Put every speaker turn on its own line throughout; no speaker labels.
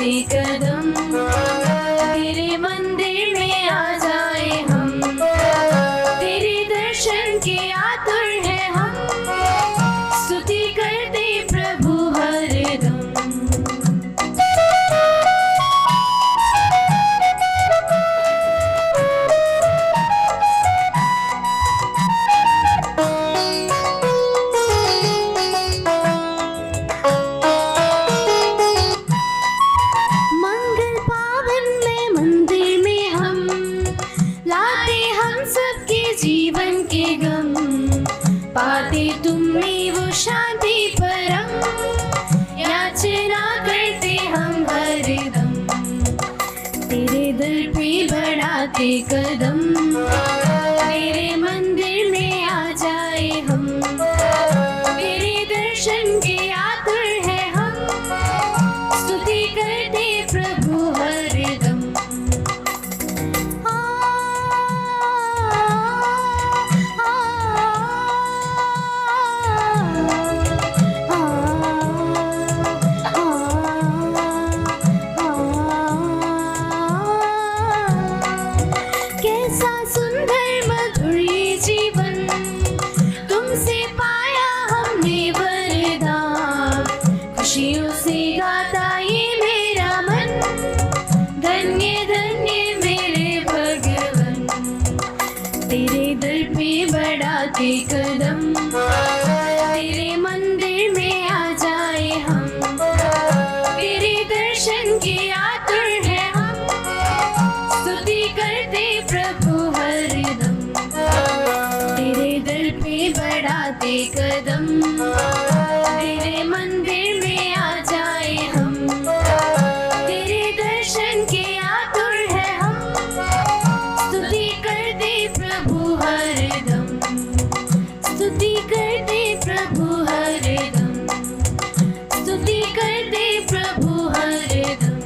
बढ़ाते कदम, तेरे मंदिर में आ जाए हम, तेरे दर्शन के आतुर है हम, स्तुति करते प्रभु हरदम। जीवन के गम पाते तुमने वो शांति परम, याचना करते हम हरदम, तेरे दर पे बढ़ाते कदम, तेरे मंदिर में आ जाए हम, तेरे दर्शन के आतुर है हम, स्तुति करते प्रभु हरदम। खुशियों से गाता ये मेरा मन, धन्य धन्य मेरे भगवन, तेरे दर पे बढ़ाते कदम, तेरे मंदिर में आ जाए हम, तेरे दर्शन के आतुर है हम, स्तुति करते प्रभु हरदम, तेरे दर पे बढ़ाते कदम, तेरे मंदिर में आ जाए हम, तेरे दर्शन के आतुर है हम, स्तुति करते प्रभु हरदम, स्तुति करते प्रभु हरदम, स्तुति करते प्रभु हरदम।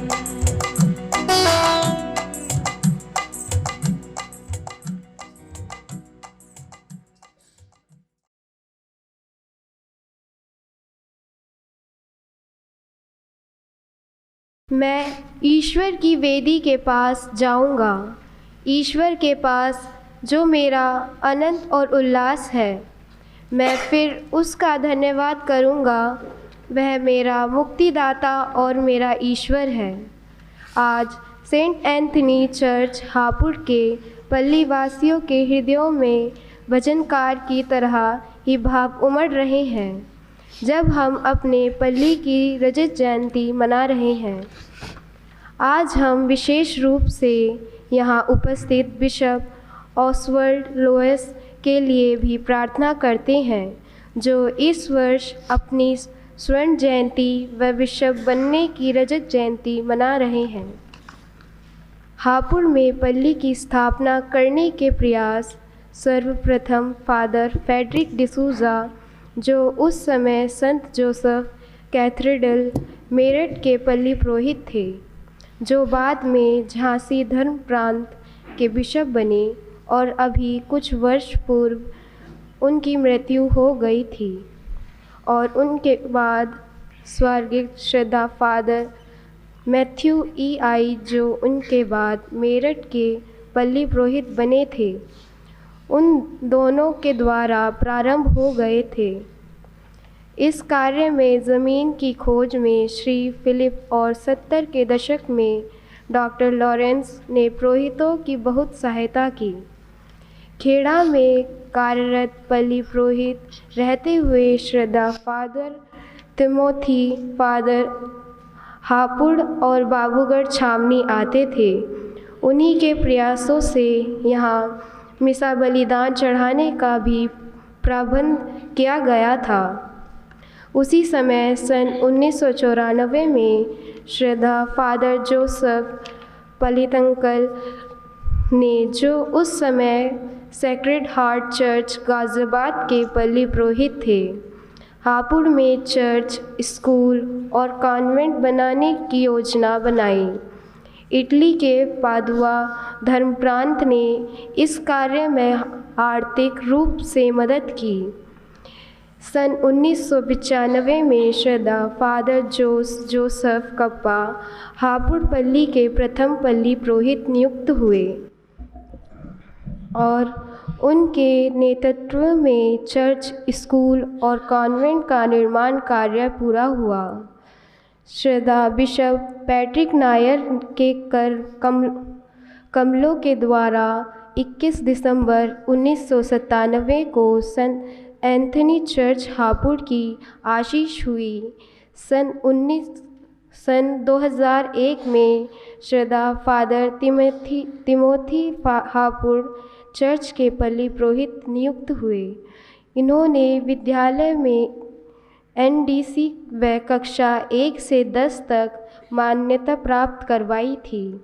मैं ईश्वर की वेदी के पास जाऊंगा, ईश्वर के पास जो मेरा आनंद और उल्लास है। मैं फिर उसका धन्यवाद करूंगा, वह मेरा मुक्तिदाता और मेरा ईश्वर है। आज सेंट एंथनी चर्च हापुड़ के पल्ली वासियों के हृदयों में भजनकार की तरह ही भाव उमड़ रहे हैं जब हम अपने पल्ली की रजत जयंती मना रहे हैं। आज हम विशेष रूप से यहाँ उपस्थित बिशप ऑसवर्ल्ड लोएस के लिए भी प्रार्थना करते हैं, जो इस वर्ष अपनी स्वर्ण जयंती व बिशप बनने की रजत जयंती मना रहे हैं। हापुड़ में पल्ली की स्थापना करने के प्रयास सर्वप्रथम फादर फ्रेडरिक डिसूजा, जो उस समय संत जोसेफ कैथेड्रल मेरठ के पल्ली पुरोहित थे, जो बाद में झांसी धर्म प्रांत के बिशप बने और अभी कुछ वर्ष पूर्व उनकी मृत्यु हो गई थी, और उनके बाद स्वर्गीय श्रद्धा फादर मैथ्यू ई.आई., जो उनके बाद मेरठ के पल्ली पुरोहित बने थे, उन दोनों के द्वारा प्रारंभ हो गए थे। इस कार्य में ज़मीन की खोज में श्री फिलिप और 70 के दशक में डॉक्टर लॉरेंस ने पुरोहितों की बहुत सहायता की। खेड़ा में कार्यरत पल्ली पुरोहित रहते हुए श्रद्धा फादर तिमोथी, फादर हापुड़ और बाबूगढ़ छावनी आते थे। उन्हीं के प्रयासों से यहाँ मिसा बलिदान चढ़ाने का भी प्रबंध किया गया था। उसी समय सन 1994 में श्रद्धा फादर जोसेफ पलितंकल ने, जो उस समय सेक्रेड हार्ट चर्च गाज़ियाबाद के पल्ली पुरोहित थे, हापुड़ में चर्च, स्कूल और कॉन्वेंट बनाने की योजना बनाई। इटली के पादुआ धर्म प्रांत ने इस कार्य में आर्थिक रूप से मदद की। सन 1995 में श्रद्धा फादर जोसेफ कप्पा हापुड़पल्ली के प्रथम पल्ली पुरोहित नियुक्त हुए और उनके नेतृत्व में चर्च, स्कूल और कॉन्वेंट का निर्माण कार्य पूरा हुआ। श्रद्धा बिशप पैट्रिक नायर के कमलों के द्वारा 21 दिसंबर 1997 को सेंट एंथनी चर्च हापुड़ की आशीष हुई। सन 2001 में श्रद्धा फादर तिमोथी हापुड़ चर्च के पल्ली पुरोहित नियुक्त हुए। इन्होंने विद्यालय में एनडीसी व कक्षा 1 से 10 तक मान्यता प्राप्त करवाई थी।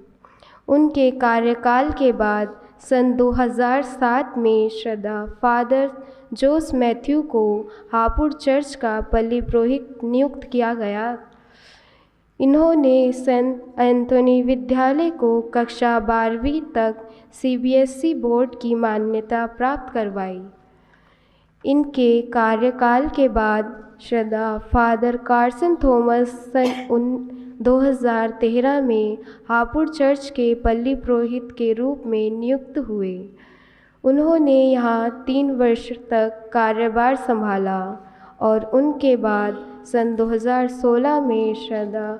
उनके कार्यकाल के बाद सन 2007 में श्रद्धा फादर जोस मैथ्यू को हापुड़ चर्च का पल्ली पुरोहित नियुक्त किया गया। इन्होंने सेंट एंथोनी विद्यालय को कक्षा 12वीं तक सीबीएसई बोर्ड की मान्यता प्राप्त करवाई। इनके कार्यकाल के बाद श्रद्धा फादर कार्सन थॉमस सन 2013 में हापुड़ चर्च के पल्ली पुरोहित के रूप में नियुक्त हुए। उन्होंने यहाँ 3 वर्ष तक कार्यभार संभाला और उनके बाद सन 2016 में श्रद्धा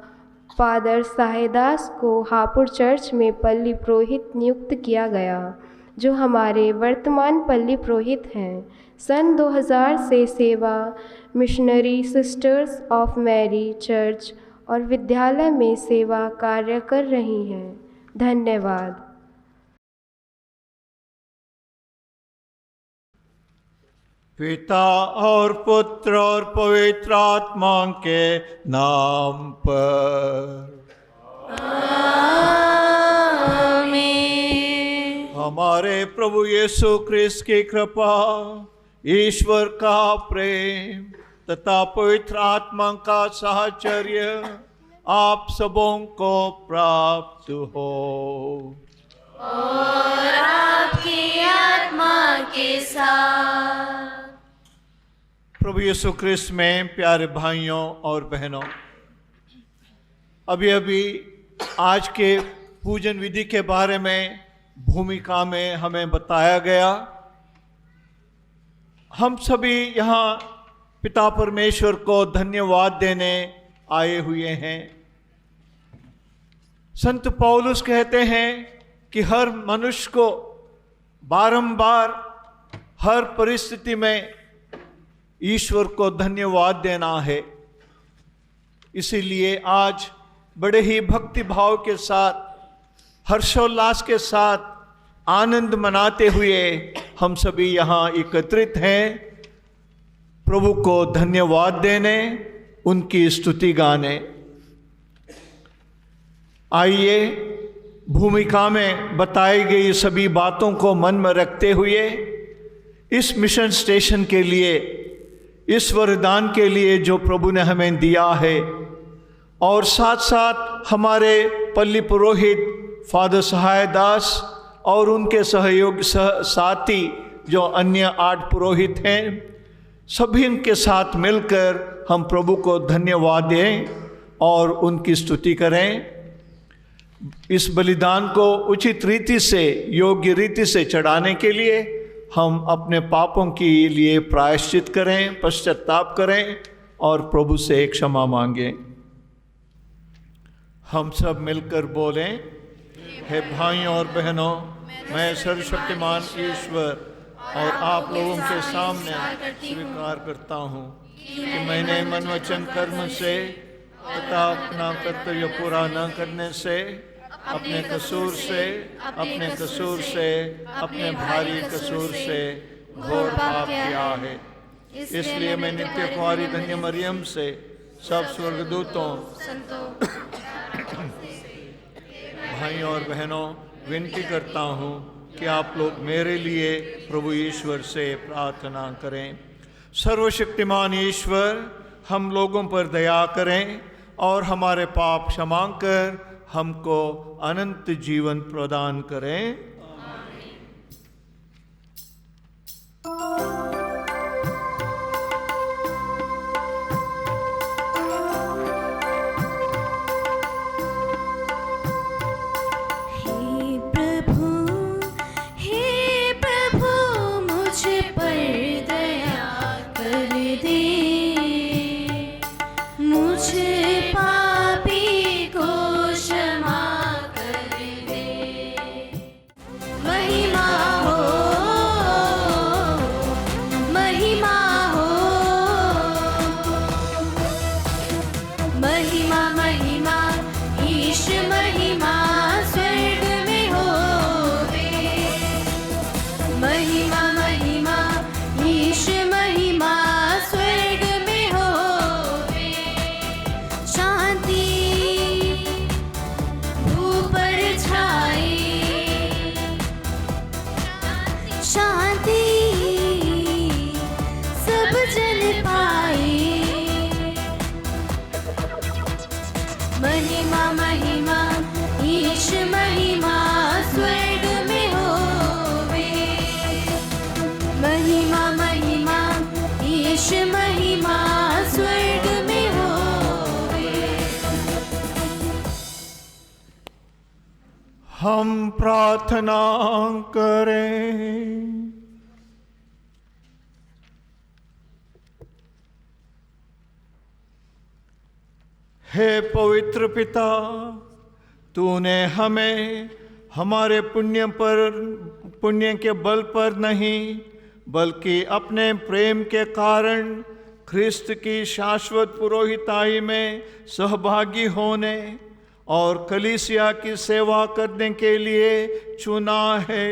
फादर साहेदास को हापुड़ चर्च में पल्ली पुरोहित नियुक्त किया गया, जो हमारे वर्तमान पल्ली पुरोहित हैं। सन 2000 से सेवा missionary sisters of Mary church और विद्यालय में सेवा कार्य कर रही हैं। धन्यवाद।
पिता और पुत्र और पवित्र आत्मा के नाम पर
आमीन।
हमारे प्रभु यीशु ख्रिस्त की कृपा, ईश्वर का प्रेम तथा पवित्र आत्मा का साहचर्य आप सबों को प्राप्त हो
और आपकी आत्मा के साथ।
प्रभु यीशु ख्रिस्त में प्यारे भाइयों और बहनों, अभी अभी आज के पूजन विधि के बारे में भूमिका में हमें बताया गया। हम सभी यहाँ पिता परमेश्वर को धन्यवाद देने आए हुए हैं। संत पौलुस कहते हैं कि हर मनुष्य को बारंबार हर परिस्थिति में ईश्वर को धन्यवाद देना है। इसीलिए आज बड़े ही भक्ति भाव के साथ, हर्षोल्लास के साथ, आनंद मनाते हुए हम सभी यहाँ एकत्रित हैं, प्रभु को धन्यवाद देने, उनकी स्तुति गाने। आइए भूमिका में बताई गई सभी बातों को मन में रखते हुए इस मिशन स्टेशन के लिए, इस वरदान के लिए जो प्रभु ने हमें दिया है, और साथ साथ हमारे पल्ली पुरोहित फादर सहायदास और उनके सहयोग साथी जो अन्य 8 पुरोहित हैं, सभी उनके साथ मिलकर हम प्रभु को धन्यवाद दें और उनकी स्तुति करें। इस बलिदान को उचित रीति से, योग्य रीति से चढ़ाने के लिए हम अपने पापों के लिए प्रायश्चित करें, पश्चाताप करें और प्रभु से क्षमा मांगें। हम सब मिलकर बोलें, हे भाइयों और बहनों, मैं सर्वशक्तिमान ईश्वर और आप लोगों के सामने स्वीकार करता हूँ कि मैंने मन वचन कर्म से तथा अपना कर्तव्य पूरा न करने से, अपने कसूर से, अपने भारी कसूर से घोर पाप किया है। इसलिए मैं नित्य कुंवारी धन्य मरियम से, सब स्वर्गदूतों, भाइयों और बहनों, विनती करता हूँ कि आप लोग मेरे लिए प्रभु ईश्वर से प्रार्थना करें। सर्वशक्तिमान ईश्वर हम लोगों पर दया करें और हमारे पाप क्षमा कर हमको अनंत जीवन प्रदान करें।
महिमा महिमा ईश महिमा स्वर्ग में होवे।
हम प्रार्थना करें। हे पवित्र पिता, तूने हमें हमारे पुण्य के बल पर नहीं बल्कि अपने प्रेम के कारण ख्रिस्त की शाश्वत पुरोहिताई में सहभागी होने और कलीसिया की सेवा करने के लिए चुना है।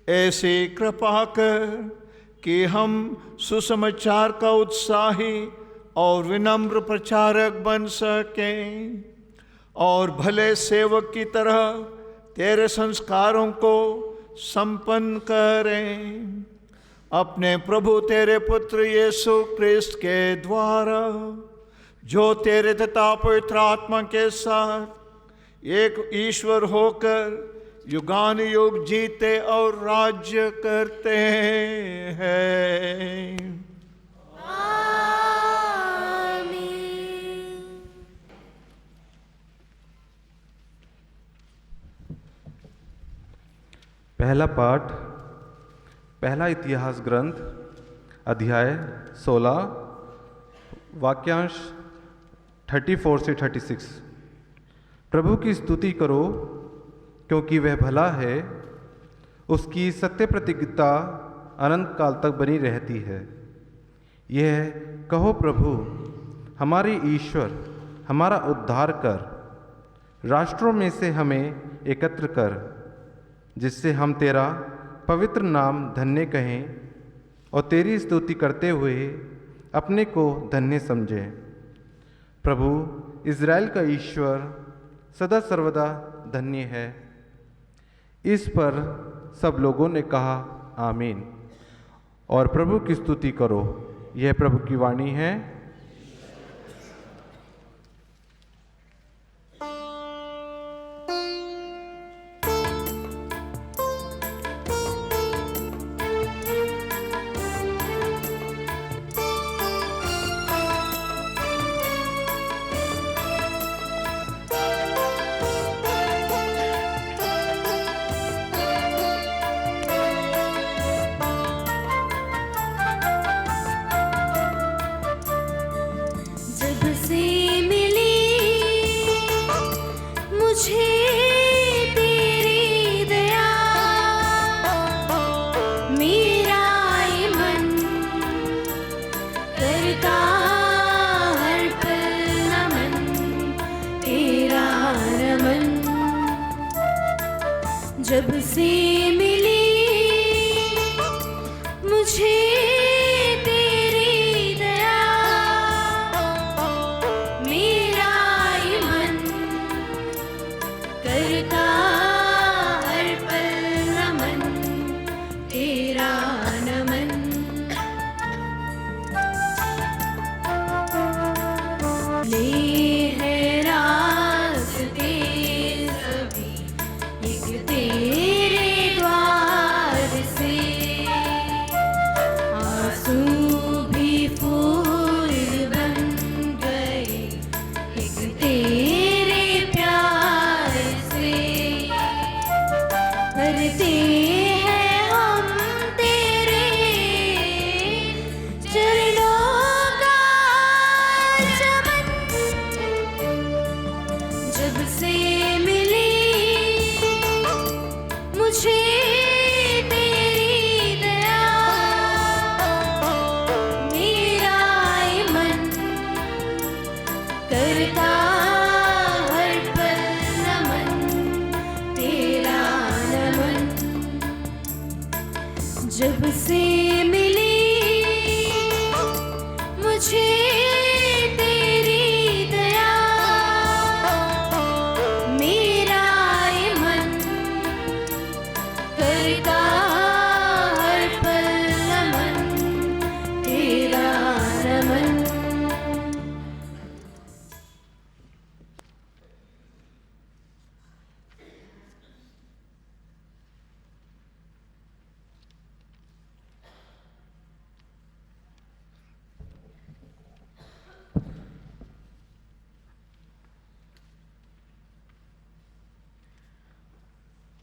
ऐसी कृपा कर कि हम सुसमाचार का उत्साही और विनम्र प्रचारक बन सकें और भले सेवक की तरह तेरे संस्कारों को संपन्न करें। अपने प्रभु तेरे पुत्र यीशु क्रिस्त के द्वारा, जो तेरे तथा पवित्र आत्मा के साथ एक ईश्वर होकर युगान युग जीते और राज्य करते हैं।
पहला पाठ, पहला इतिहास ग्रंथ अध्याय 16 वाक्यांश 34 से 36। प्रभु की स्तुति करो क्योंकि वह भला है, उसकी सत्य प्रतिज्ञा अनंत काल तक बनी रहती है। यह कहो, प्रभु हमारे ईश्वर हमारा उद्धार कर, राष्ट्रों में से हमें एकत्र कर, जिससे हम तेरा पवित्र नाम धन्य कहें और तेरी स्तुति करते हुए अपने को धन्य समझें। प्रभु इज़राइल का ईश्वर सदा सर्वदा धन्य है। इस पर सब लोगों ने कहा आमीन। और प्रभु की स्तुति करो। यह प्रभु की वाणी है।
जब से मिली मुझे तेरी दया, मेरा ये मन करता हर पल नमन, तेरा नमन। ले है रास्ते सभी एक तेरे द्वार से, आंसू भी फूल बन गए एक तेरे प्यार से। भरते हैं हम तेरे चरणों का चमन, जब से मिली मुझे तेरी दया, मेरा ये मन करता हर पल नमन, तेरा नमन। जब से मिली मुझे तेरी दया, मेरा ये मन करता हर पल नमन, तेरा नमन।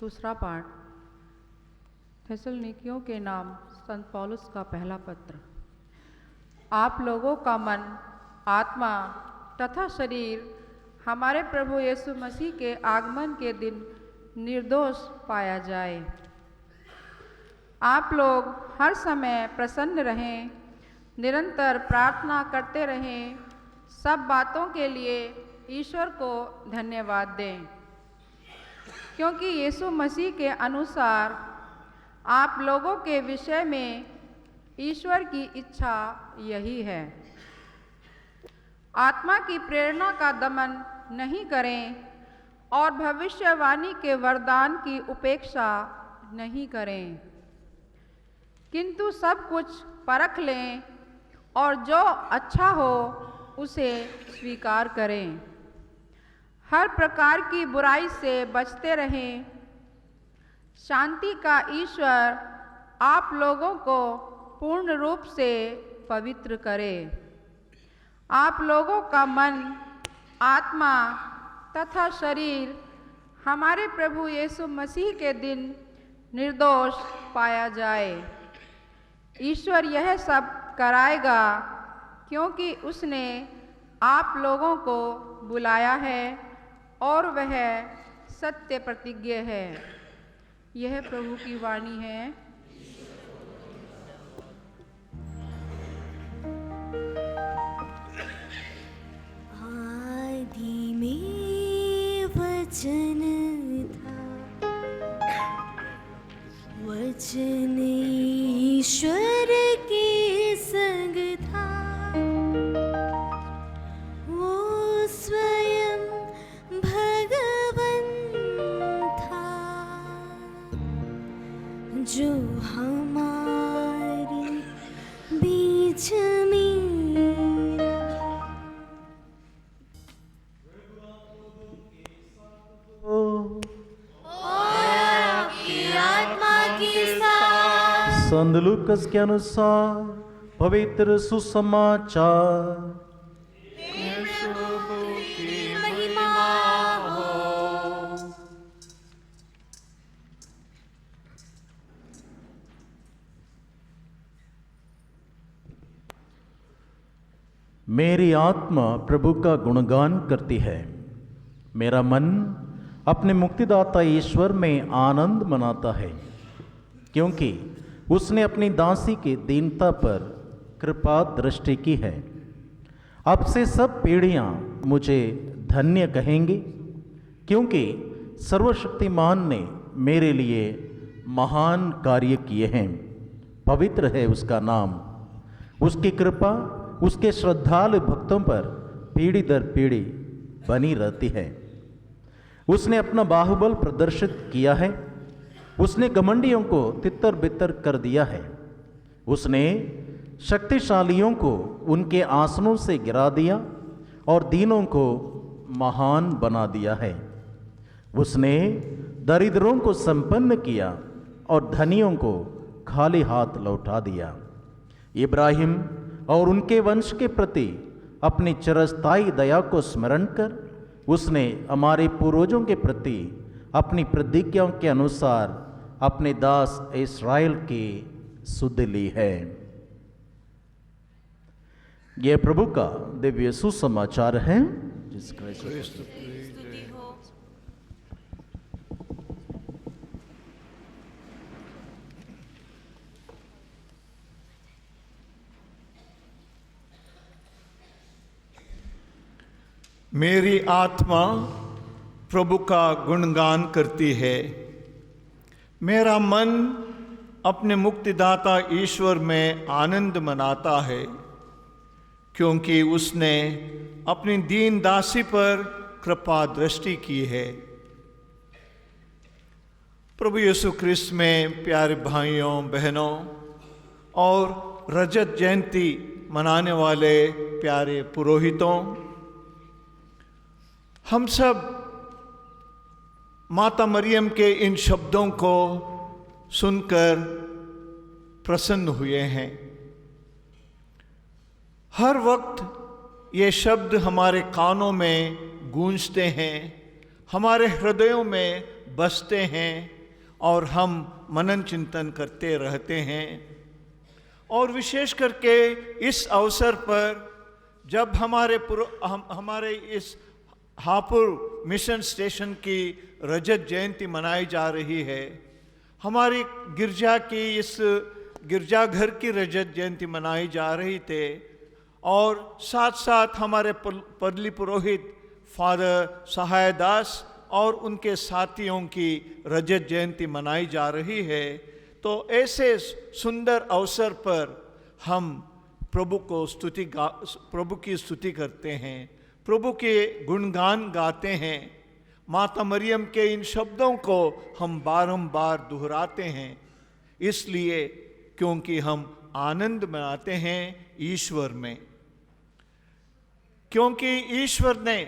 दूसरा पाठ थिस्सलुनीकियों के नाम संत पौलुस का पहला पत्र। आप लोगों का मन, आत्मा तथा शरीर हमारे प्रभु यीशु मसीह के आगमन के दिन निर्दोष पाया जाए। आप लोग हर समय प्रसन्न रहें, निरंतर प्रार्थना करते रहें, सब बातों के लिए ईश्वर को धन्यवाद दें, क्योंकि यीशु मसीह के अनुसार आप लोगों के विषय में ईश्वर की इच्छा यही है। आत्मा की प्रेरणा का दमन नहीं करें और भविष्यवाणी के वरदान की उपेक्षा नहीं करें, किंतु सब कुछ परख लें और जो अच्छा हो उसे स्वीकार करें। हर प्रकार की बुराई से बचते रहें। शांति का ईश्वर आप लोगों को पूर्ण रूप से पवित्र करे। आप लोगों का मन, आत्मा तथा शरीर हमारे प्रभु यीशु मसीह के दिन निर्दोष पाया जाए। ईश्वर यह सब कराएगा, क्योंकि उसने आप लोगों को बुलाया है और वह सत्य प्रतिज्ञ है। यह प्रभु की वाणी है।
आदि में वचन था, वचन ईश्वर के संग था, वो स्वयं भगवन था, जो हमारे बीच में
संत लूकस के अनुसार पवित्र सुसमाचार।
महिमा हो।
मेरी आत्मा प्रभु का गुणगान करती है, मेरा मन अपने मुक्तिदाता ईश्वर में आनंद मनाता है, क्योंकि उसने अपनी दासी की दीनता पर कृपा दृष्टि की है। अब से सब पीढ़ियां मुझे धन्य कहेंगी, क्योंकि सर्वशक्तिमान ने मेरे लिए महान कार्य किए हैं। पवित्र है उसका नाम। उसकी कृपा उसके श्रद्धालु भक्तों पर पीढ़ी दर पीढ़ी बनी रहती है। उसने अपना बाहुबल प्रदर्शित किया है। उसने घमंडियों को तितर बितर कर दिया है। उसने शक्तिशालियों को उनके आसनों से गिरा दिया और दीनों को महान बना दिया है। उसने दरिद्रों को संपन्न किया और धनियों को खाली हाथ लौटा दिया। इब्राहिम और उनके वंश के प्रति अपनी चिरस्थायी दया को स्मरण कर उसने हमारे पूर्वजों के प्रति अपनी प्रतिज्ञाओं के अनुसार अपने दास इस्राएल की सुध ली है। यह प्रभु का दिव्य सुसमाचार है।
मेरी आत्मा प्रभु का गुणगान करती है, मेरा मन अपने मुक्तिदाता ईश्वर में आनंद मनाता है, क्योंकि उसने अपनी दीन दासी पर कृपा दृष्टि की है। प्रभु यीशु ख्रिस्त में प्यारे भाइयों बहनों और रजत जयंती मनाने वाले प्यारे पुरोहितों, हम सब माता मरियम के इन शब्दों को सुनकर प्रसन्न हुए हैं। हर वक्त ये शब्द हमारे कानों में गूंजते हैं, हमारे हृदयों में बसते हैं और हम मनन चिंतन करते रहते हैं। और विशेष करके इस अवसर पर जब हमारे इस हापुड़ मिशन स्टेशन की रजत जयंती मनाई जा रही है, हमारी गिरजा की इस गिरजाघर की रजत जयंती मनाई जा रही थे, और साथ साथ हमारे पल्ली पुरोहित फादर सहाय दास और उनके साथियों की रजत जयंती मनाई जा रही है, तो ऐसे सुंदर अवसर पर हम प्रभु की स्तुति करते हैं, प्रभु के गुणगान गाते हैं। माता मरियम के इन शब्दों को हम बारंबार दोहराते हैं, इसलिए क्योंकि हम आनंद मनाते हैं ईश्वर में, क्योंकि ईश्वर ने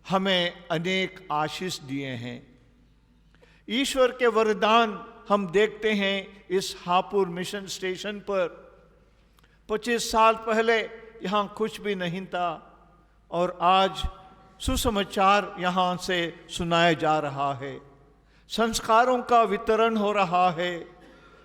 हमें अनेक आशीष दिए हैं। ईश्वर के वरदान हम देखते हैं इस हापुड़ मिशन स्टेशन पर। 25 साल पहले यहाँ कुछ भी नहीं था, और आज सुसमाचार यहाँ से सुनाया जा रहा है, संस्कारों का वितरण हो रहा है।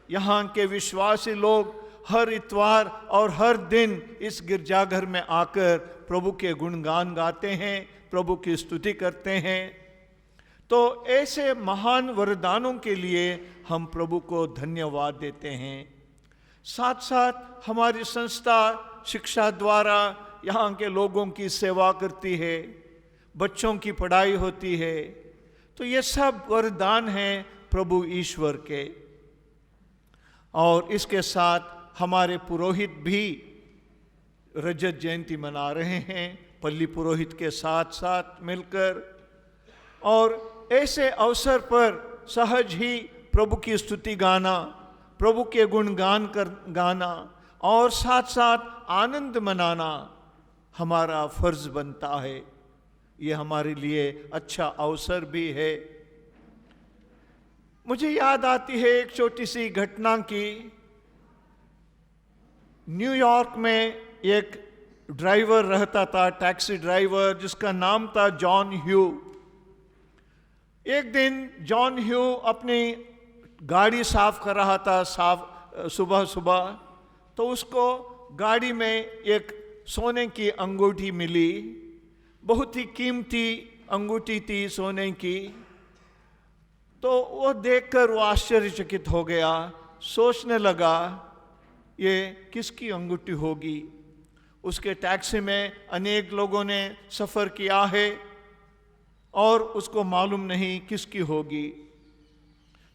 यहाँ के विश्वासी लोग हर इतवार और हर दिन इस गिरजाघर में आकर प्रभु के गुणगान गाते हैं, प्रभु की स्तुति करते हैं। तो ऐसे महान वरदानों के लिए हम प्रभु को धन्यवाद देते हैं। साथ साथ हमारी संस्था शिक्षा द्वारा यहाँ के लोगों की सेवा करती है, बच्चों की पढ़ाई होती है, तो ये सब वरदान हैं प्रभु ईश्वर के। और इसके साथ हमारे पुरोहित भी रजत जयंती मना रहे हैं, पल्ली पुरोहित के साथ साथ मिलकर। और ऐसे अवसर पर सहज ही प्रभु की स्तुति गाना, प्रभु के गुणगान गाना और साथ साथ आनंद मनाना हमारा फर्ज बनता है। ये हमारे लिए अच्छा अवसर भी है। मुझे याद आती है एक छोटी सी घटना की। न्यूयॉर्क में एक ड्राइवर रहता था, टैक्सी ड्राइवर, जिसका नाम था जॉन ह्यू। एक दिन जॉन ह्यू अपनी गाड़ी साफ कर रहा था, सुबह सुबह, तो उसको गाड़ी में एक सोने की अंगूठी मिली। बहुत ही कीमती अंगूठी थी सोने की। तो वो देखकर वो आश्चर्यचकित हो गया, सोचने लगा ये किसकी अंगूठी होगी। उसके टैक्सी में अनेक लोगों ने सफ़र किया है और उसको मालूम नहीं किसकी होगी।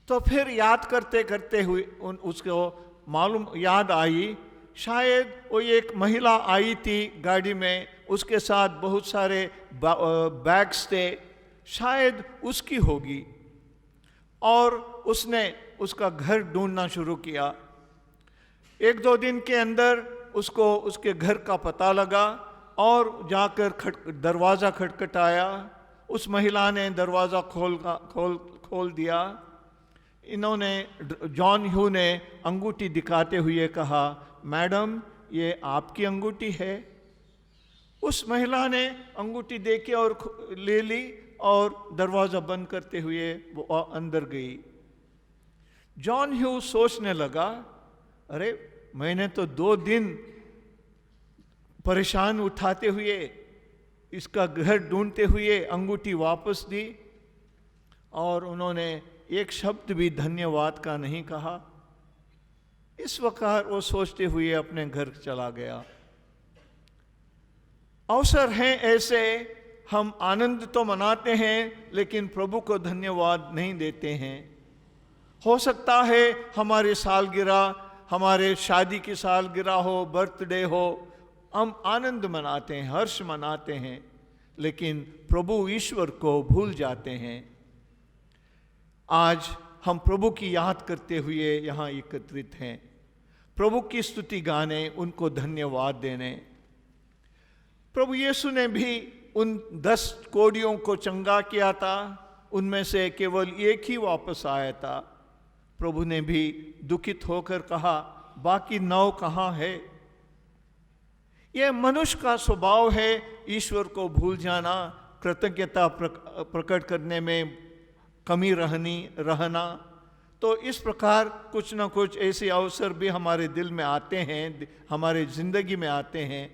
तो फिर याद करते करते हुए उसको याद आई, शायद वो एक महिला आई थी गाड़ी में, उसके साथ बहुत सारे बैग्स थे, शायद उसकी होगी। और उसने उसका घर ढूंढना शुरू किया। 1-2 दिन के अंदर उसको उसके घर का पता लगा और जाकर दरवाज़ा खटखटाया। उस महिला ने दरवाज़ा खोल दिया। इन्होंने जॉन ह्यू ने अंगूठी दिखाते हुए कहा, मैडम ये आपकी अंगूठी है। उस महिला ने अंगूठी देखी और ले ली और दरवाज़ा बंद करते हुए वो अंदर गई। जॉन ह्यू सोचने लगा, अरे मैंने तो 2 दिन परेशान उठाते हुए इसका घर ढूंढते हुए अंगूठी वापस दी, और उन्होंने एक शब्द भी धन्यवाद का नहीं कहा। इस वक्त वो सोचते हुए अपने घर चला गया। अवसर हैं ऐसे, हम आनंद तो मनाते हैं लेकिन प्रभु को धन्यवाद नहीं देते हैं। हो सकता है हमारी सालगिरह, हमारे शादी की सालगिरह हो, बर्थडे हो, हम आनंद मनाते हैं, हर्ष मनाते हैं, लेकिन प्रभु ईश्वर को भूल जाते हैं। आज हम प्रभु की याद करते हुए यहाँ एकत्रित हैं, प्रभु की स्तुति गाने, उनको धन्यवाद देने। प्रभु यीशु ने भी उन 10 कोढ़ियों को चंगा किया था, उनमें से केवल एक ही वापस आया था। प्रभु ने भी दुखित होकर कहा, बाकी 9 कहाँ है? यह मनुष्य का स्वभाव है, ईश्वर को भूल जाना, कृतज्ञता प्रकट करने में कमी रहना। तो इस प्रकार कुछ ना कुछ ऐसे अवसर भी हमारे दिल में आते हैं, हमारे ज़िंदगी में आते हैं।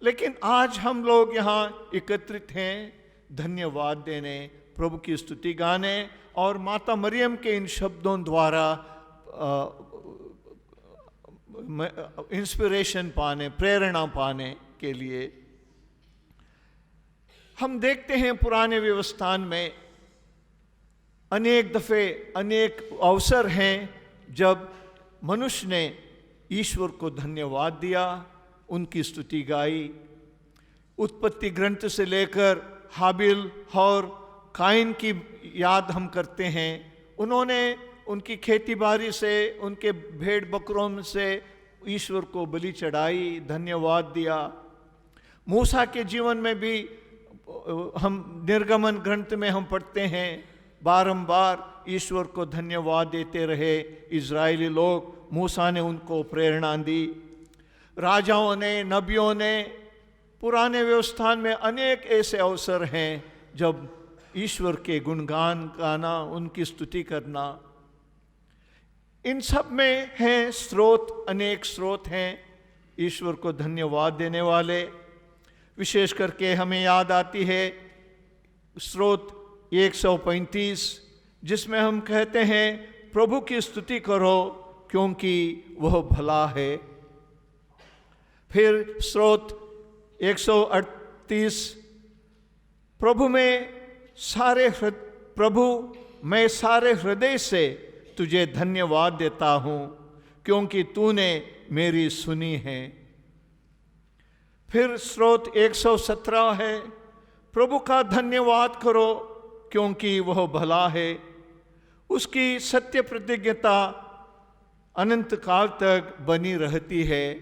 लेकिन आज हम लोग यहाँ एकत्रित हैं धन्यवाद देने, प्रभु की स्तुति गाने और माता मरियम के इन शब्दों द्वारा इंस्पिरेशन पाने, प्रेरणा पाने के लिए। हम देखते हैं पुराने व्यवस्थान में अनेक दफ़े अनेक अवसर हैं जब मनुष्य ने ईश्वर को धन्यवाद दिया, उनकी स्तुति गाई। उत्पत्ति ग्रंथ से लेकर हाबिल और काइन की याद हम करते हैं। उन्होंने उनकी खेती बाड़ी से, उनके भेड़ बकरों से ईश्वर को बलि चढ़ाई, धन्यवाद दिया। मूसा के जीवन में भी हम निर्गमन ग्रंथ में हम पढ़ते हैं, बारंबार ईश्वर को धन्यवाद देते रहे इज़राइली लोग। मूसा ने उनको प्रेरणा दी। राजाओं ने, नबियों ने, पुराने व्यवस्थान में अनेक ऐसे अवसर हैं जब ईश्वर के गुणगान गाना, उनकी स्तुति करना। इन सब में हैं स्रोत, अनेक स्रोत हैं ईश्वर को धन्यवाद देने वाले। विशेष करके हमें याद आती है स्रोत 135, जिसमें हम कहते हैं प्रभु की स्तुति करो क्योंकि वह भला है। फिर स्रोत 138, प्रभु मैं सारे हृदय से तुझे धन्यवाद देता हूँ क्योंकि तूने मेरी सुनी है। फिर स्रोत 117 है, प्रभु का धन्यवाद करो क्योंकि वह भला है, उसकी सत्य प्रतिज्ञता अनंत काल तक बनी रहती है।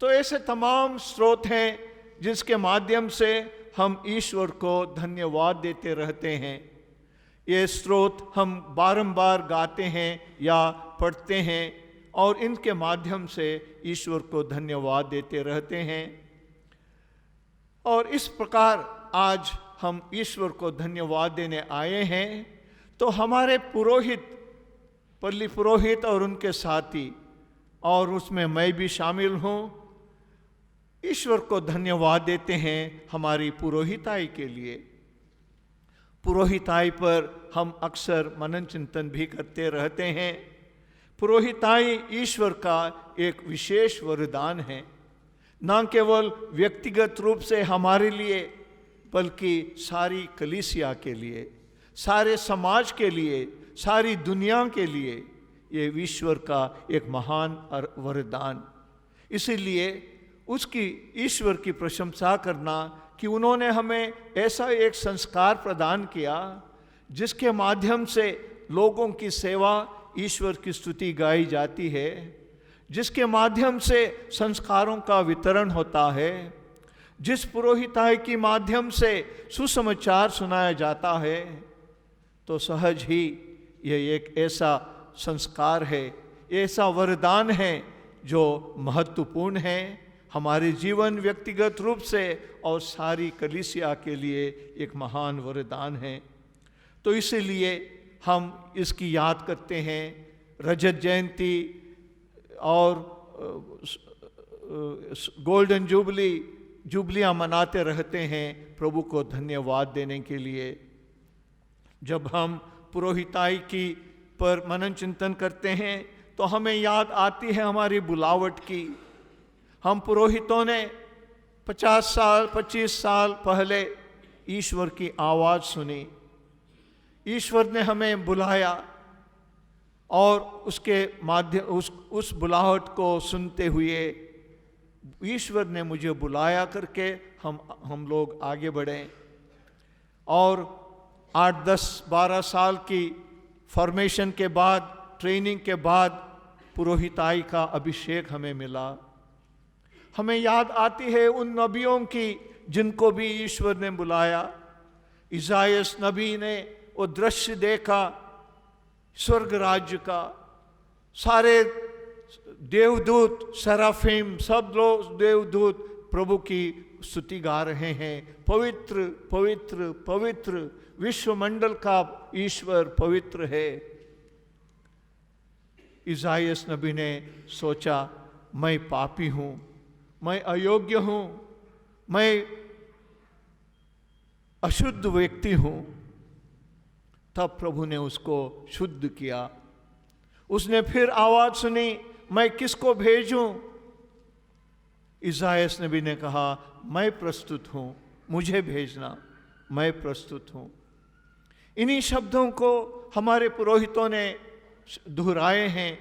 तो ऐसे तमाम स्रोत हैं जिसके माध्यम से हम ईश्वर को धन्यवाद देते रहते हैं। ये स्रोत हम बारंबार गाते हैं या पढ़ते हैं और इनके माध्यम से ईश्वर को धन्यवाद देते रहते हैं। और इस प्रकार आज हम ईश्वर को धन्यवाद देने आए हैं। तो हमारे पुरोहित, पल्ली पुरोहित और उनके साथी, और उसमें मैं भी शामिल हूँ, ईश्वर को धन्यवाद देते हैं हमारी पुरोहिताई के लिए। पुरोहिताई पर हम अक्सर मनन चिंतन भी करते रहते हैं। पुरोहिताई ईश्वर का एक विशेष वरदान है, न केवल व्यक्तिगत रूप से हमारे लिए बल्कि सारी कलीसिया के लिए, सारे समाज के लिए, सारी दुनिया के लिए ये ईश्वर का एक महान वरदान। इसीलिए उसकी, ईश्वर की प्रशंसा करना कि उन्होंने हमें ऐसा एक संस्कार प्रदान किया जिसके माध्यम से लोगों की सेवा, ईश्वर की स्तुति गाई जाती है, जिसके माध्यम से संस्कारों का वितरण होता है, जिस पुरोहिताई के माध्यम से सुसमाचार सुनाया जाता है। तो सहज ही यह एक ऐसा संस्कार है, ऐसा वरदान है जो महत्वपूर्ण है हमारे जीवन, व्यक्तिगत रूप से और सारी कलीसिया के लिए एक महान वरदान है। तो इसीलिए हम इसकी याद करते हैं, रजत जयंती और गोल्डन जुबलियाँ मनाते रहते हैं प्रभु को धन्यवाद देने के लिए। जब हम पुरोहिताई की पर मनन चिंतन करते हैं तो हमें याद आती है हमारी बुलावट की। हम पुरोहितों ने 25 साल पहले ईश्वर की आवाज़ सुनी, ईश्वर ने हमें बुलाया और उसके माध्यम उस बुलाहट को सुनते हुए ईश्वर ने मुझे बुलाया करके हम लोग आगे बढ़े। और 8, 10, 12 साल की फॉर्मेशन के बाद, ट्रेनिंग के बाद पुरोहिताई का अभिषेक हमें मिला। हमें याद आती है उन नबियों की जिनको भी ईश्वर ने बुलाया। इसायास नबी ने वो दृश्य देखा स्वर्ग राज्य का, सारे देवदूत, सराफीम, सब लोग देवदूत प्रभु की स्तुति गा रहे हैं, पवित्र पवित्र पवित्र, विश्वमंडल का ईश्वर पवित्र है। इसाइयास नबी ने सोचा, मैं पापी हूँ, मैं अयोग्य हूँ, मैं अशुद्ध व्यक्ति हूँ। तब प्रभु ने उसको शुद्ध किया। उसने फिर आवाज सुनी, मैं किसको भेजूं? इसाइयास नबी ने कहा, मैं प्रस्तुत हूं, मुझे भेजना, मैं प्रस्तुत हूं। इन्हीं शब्दों को हमारे पुरोहितों ने दोहराए हैं।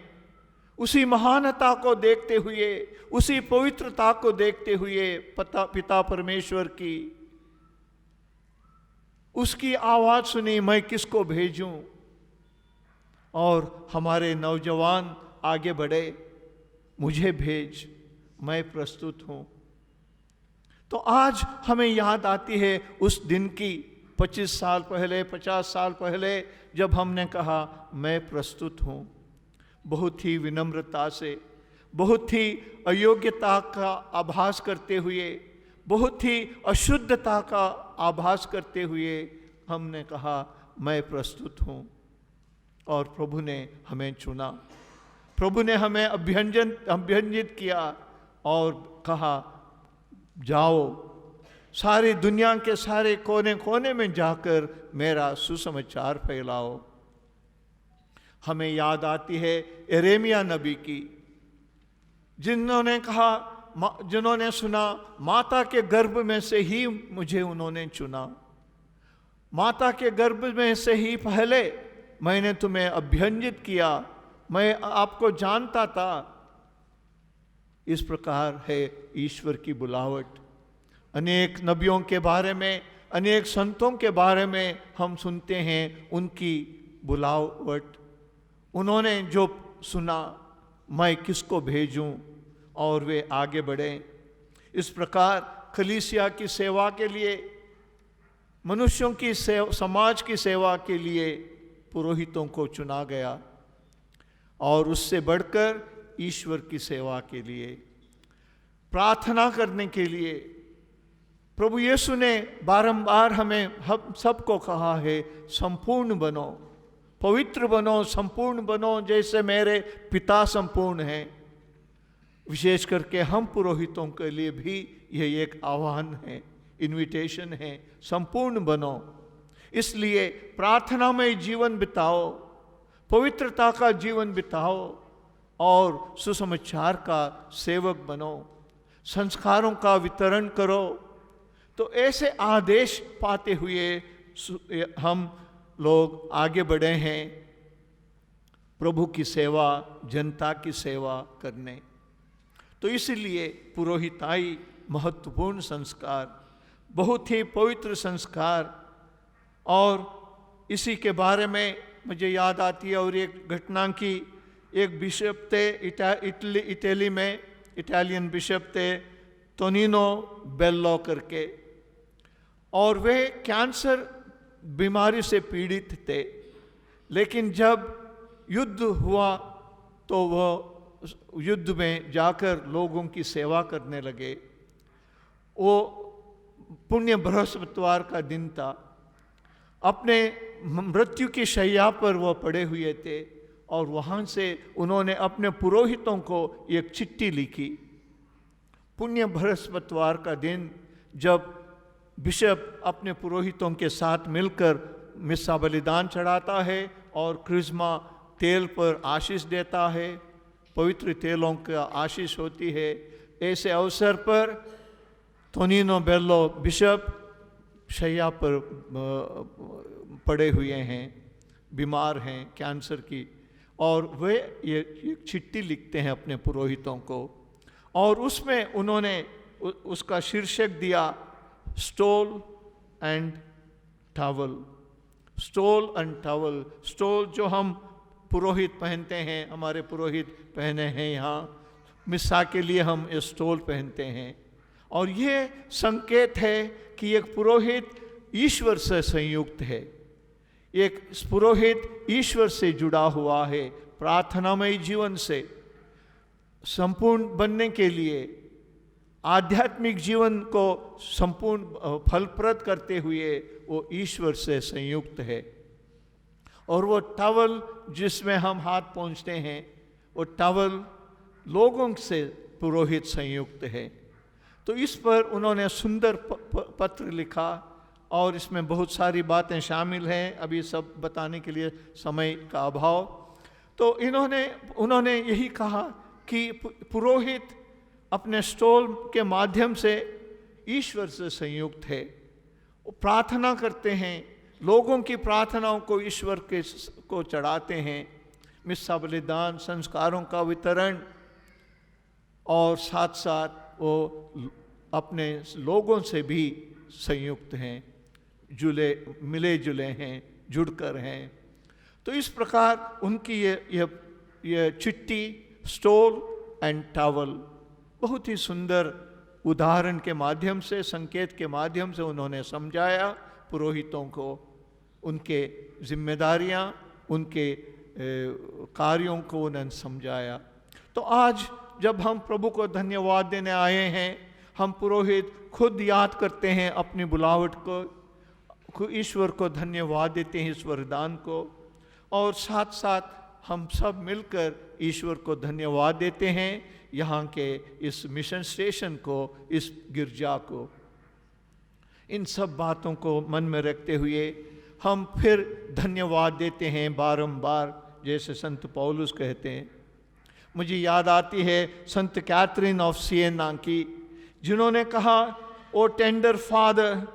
उसी महानता को देखते हुए, उसी पवित्रता को देखते हुए पिता परमेश्वर की उसकी आवाज सुनी, मैं किसको भेजूं? और हमारे नौजवान आगे बढ़े, मुझे भेज, मैं प्रस्तुत हूं। तो आज हमें याद आती है उस दिन की, 25 साल पहले, 50 साल पहले, जब हमने कहा मैं प्रस्तुत हूं। बहुत ही विनम्रता से, बहुत ही अयोग्यता का आभास करते हुए, बहुत ही अशुद्धता का आभास करते हुए हमने कहा मैं प्रस्तुत हूं। और प्रभु ने हमें चुना, प्रभु ने हमें अभ्यंजित किया और कहा, जाओ सारी दुनिया के सारे कोने कोने में जाकर मेरा सुसमाचार फैलाओ। हमें याद आती है यिर्मयाह नबी की, जिन्होंने सुना, माता के गर्भ में से ही मुझे उन्होंने चुना, माता के गर्भ में से ही पहले मैंने तुम्हें अभ्यंजित किया, मैं आपको जानता था। इस प्रकार है ईश्वर की बुलावट। अनेक नबियों के बारे में, अनेक संतों के बारे में हम सुनते हैं उनकी बुलावट। उन्होंने जो सुना, मैं किसको भेजूं, और वे आगे बढ़े। इस प्रकार कलीसिया की सेवा के लिए, मनुष्यों की समाज की सेवा के लिए पुरोहितों को चुना गया, और उससे बढ़कर ईश्वर की सेवा के लिए, प्रार्थना करने के लिए। प्रभु यीशु ने बारंबार हमें हम सबको कहा है, संपूर्ण बनो, पवित्र बनो, संपूर्ण बनो, जैसे मेरे पिता संपूर्ण हैं। विशेष करके हम पुरोहितों के लिए भी यह एक आह्वान है, इनविटेशन है, संपूर्ण बनो। इसलिए प्रार्थना में जीवन बिताओ, पवित्रता का जीवन बिताओ, और सुसमाचार का सेवक बनो, संस्कारों का वितरण करो। तो ऐसे आदेश पाते हुए हम लोग आगे बढ़े हैं प्रभु की सेवा, जनता की सेवा करने। तो इसलिए पुरोहिताई महत्वपूर्ण संस्कार, बहुत ही पवित्र संस्कार। और इसी के बारे में मुझे याद आती है और एक घटना की, एक बिशप थे इटली में, इटालियन बिशप थे टोनिनो बेल्लो करके, और वे कैंसर बीमारी से पीड़ित थे। लेकिन जब युद्ध हुआ तो वह युद्ध में जाकर लोगों की सेवा करने लगे। वो पुण्य बृहस्पतिवार का दिन था, अपने मृत्यु की शैया पर वह पड़े हुए थे, और वहाँ से उन्होंने अपने पुरोहितों को एक चिट्ठी लिखी। पुण्य बृहस्पतिवार का दिन जब बिशप अपने पुरोहितों के साथ मिलकर मिस्सा बलिदान चढ़ाता है और क्रिस्मा तेल पर आशीष देता है, पवित्र तेलों का आशीष होती है, ऐसे अवसर पर टोनिनो बेल्लो बिशप शैया पर पड़े हुए हैं, बीमार हैं कैंसर की, और वे ये एक चिट्ठी लिखते हैं अपने पुरोहितों को, और उसमें उन्होंने उसका शीर्षक दिया, stole and towel. Stole and towel, stole जो हम पुरोहित पहनते हैं, हमारे पुरोहित पहने हैं यहाँ, मिस्सा के लिए हम ये स्टोल पहनते हैं, और ये संकेत है कि एक पुरोहित ईश्वर से संयुक्त है, एक पुरोहित ईश्वर से जुड़ा हुआ है। प्रार्थनामय जीवन से संपूर्ण बनने के लिए, आध्यात्मिक जीवन को संपूर्ण फलप्रद करते हुए वो ईश्वर से संयुक्त है। और वो टॉवल जिसमें हम हाथ पोंछते हैं, और टॉवल लोगों से पुरोहित संयुक्त है। तो इस पर उन्होंने सुंदर पत्र लिखा और इसमें बहुत सारी बातें शामिल हैं, अभी सब बताने के लिए समय का अभाव। तो उन्होंने यही कहा कि पुरोहित अपने स्टोल के माध्यम से ईश्वर से संयुक्त है, वो प्रार्थना करते हैं, लोगों की प्रार्थनाओं को ईश्वर को चढ़ाते हैं, मिस्सा बलिदान, संस्कारों का वितरण, और साथ साथ वो अपने लोगों से भी संयुक्त हैं, मिले जुले हैं, जुड़कर हैं। तो इस प्रकार उनकी ये चिट्ठी, स्टोल एंड टॉवल बहुत ही सुंदर उदाहरण के माध्यम से, संकेत के माध्यम से उन्होंने समझाया पुरोहितों को उनके जिम्मेदारियां, उनके कार्यों को उन्होंने समझाया। तो आज जब हम प्रभु को धन्यवाद देने आए हैं, हम पुरोहित खुद याद करते हैं अपनी बुलावट को, ईश्वर को धन्यवाद देते हैं इस वरदान को, और साथ साथ हम सब मिलकर ईश्वर को धन्यवाद देते हैं यहाँ के इस मिशन स्टेशन को, इस गिरजा को। इन सब बातों को मन में रखते हुए हम फिर धन्यवाद देते हैं बारंबार, जैसे संत पौलुस कहते हैं। मुझे याद आती है संत कैथरीन ऑफ सिएना की, जिन्होंने कहा, O tender father,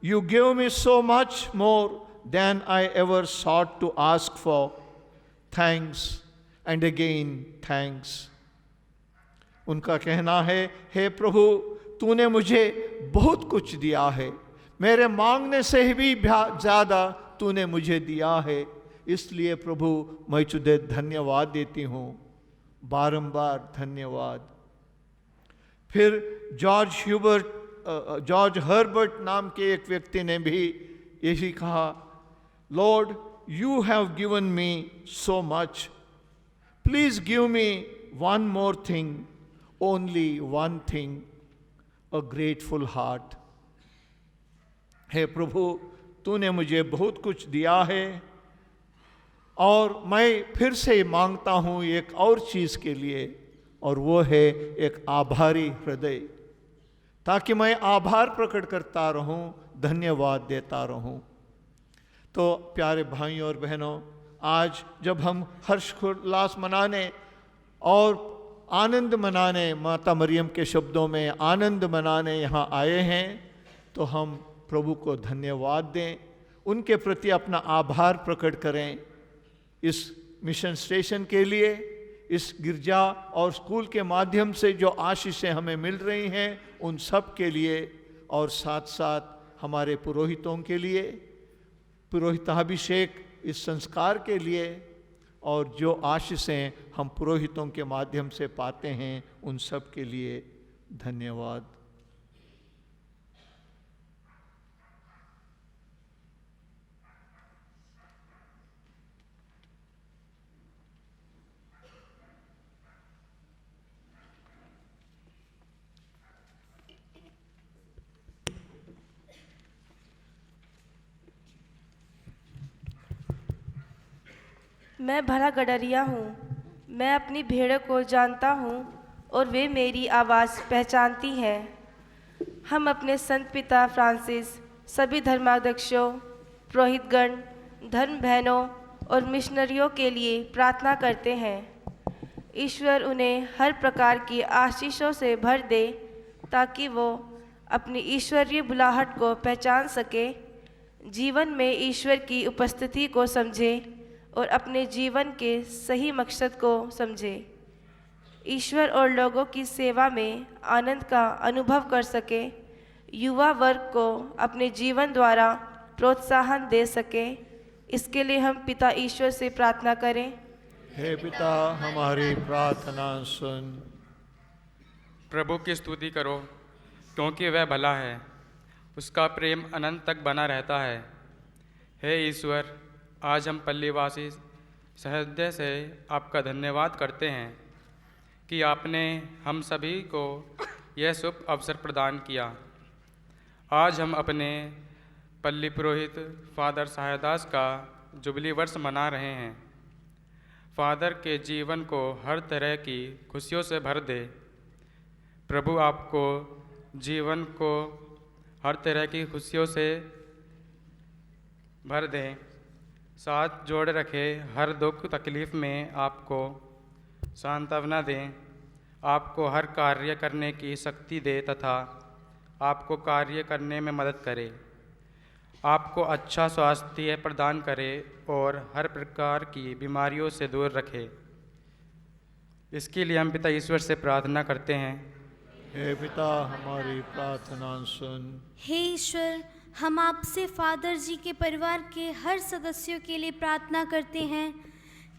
you give me so much more than I ever sought to ask for, thanks and again thanks. उनका कहना है, हे प्रभु, तूने मुझे बहुत कुछ दिया है, मेरे मांगने से भी ज़्यादा तूने मुझे दिया है, इसलिए प्रभु मैं तुझे धन्यवाद देती हूँ, बारंबार धन्यवाद। फिर जॉर्ज हर्बर्ट नाम के एक व्यक्ति ने भी यही कहा, Lord you have given me so much, please give me one more thing, only one thing, a grateful heart. हे प्रभु, तूने मुझे बहुत कुछ दिया है और मैं फिर से मांगता हूँ एक और चीज़ के लिए, और वो है एक आभारी हृदय, ताकि मैं आभार प्रकट करता रहूं, धन्यवाद देता रहूं। तो प्यारे भाइयों और बहनों, आज जब हम हर्षोल्लास मनाने और आनंद मनाने, माता मरियम के शब्दों में आनंद मनाने यहाँ आए हैं, तो हम प्रभु को धन्यवाद दें, उनके प्रति अपना आभार प्रकट करें इस मिशन स्टेशन के लिए, इस गिरजा और स्कूल के माध्यम से जो आशीषें हमें मिल रही हैं उन सब के लिए, और साथ साथ हमारे पुरोहितों के लिए, पुरोहिताभिषेक इस संस्कार के लिए, और जो आशीषें हम पुरोहितों के माध्यम से पाते हैं उन सब के लिए धन्यवाद।
मैं भला गडरिया हूँ, मैं अपनी भेड़ों को जानता हूँ और वे मेरी आवाज़ पहचानती हैं। हम अपने संत पिता फ्रांसिस, सभी धर्माध्यक्षों, पुरोहितगण, धर्म बहनों और मिशनरियों के लिए प्रार्थना करते हैं। ईश्वर उन्हें हर प्रकार की आशीषों से भर दे, ताकि वो अपनी ईश्वरीय बुलाहट को पहचान सके, जीवन में ईश्वर की उपस्थिति को समझे और अपने जीवन के सही मकसद को समझे, ईश्वर और लोगों की सेवा में आनंद का अनुभव कर सके, युवा वर्ग को अपने जीवन द्वारा प्रोत्साहन दे सके। इसके लिए हम पिता ईश्वर से प्रार्थना करें।
हे पिता, हमारी प्रार्थना सुन।
प्रभु की स्तुति करो, क्योंकि वह भला है, उसका प्रेम अनंत तक बना रहता है। हे ईश्वर, आज हम पल्लीवासी सहृदय से आपका धन्यवाद करते हैं कि आपने हम सभी को यह शुभ अवसर प्रदान किया। आज हम अपने पल्ली पुरोहित फादर सहायदास का जुबली वर्ष मना रहे हैं। फादर के जीवन को हर तरह की खुशियों से भर दे। प्रभु आपको जीवन को हर तरह की खुशियों से भर दें, साथ जोड़ रखे, हर दुख तकलीफ़ में आपको सांत्वना दें, आपको हर कार्य करने की शक्ति दे तथा आपको कार्य करने में मदद करे, आपको अच्छा स्वास्थ्य प्रदान करे और हर प्रकार की बीमारियों से दूर रखे। इसके लिए हम पिता ईश्वर से प्रार्थना करते हैं।
हे पिता, हमारी प्रार्थना सुन।
हे ईश्वर, हम आपसे फादर जी के परिवार के हर सदस्यों के लिए प्रार्थना करते हैं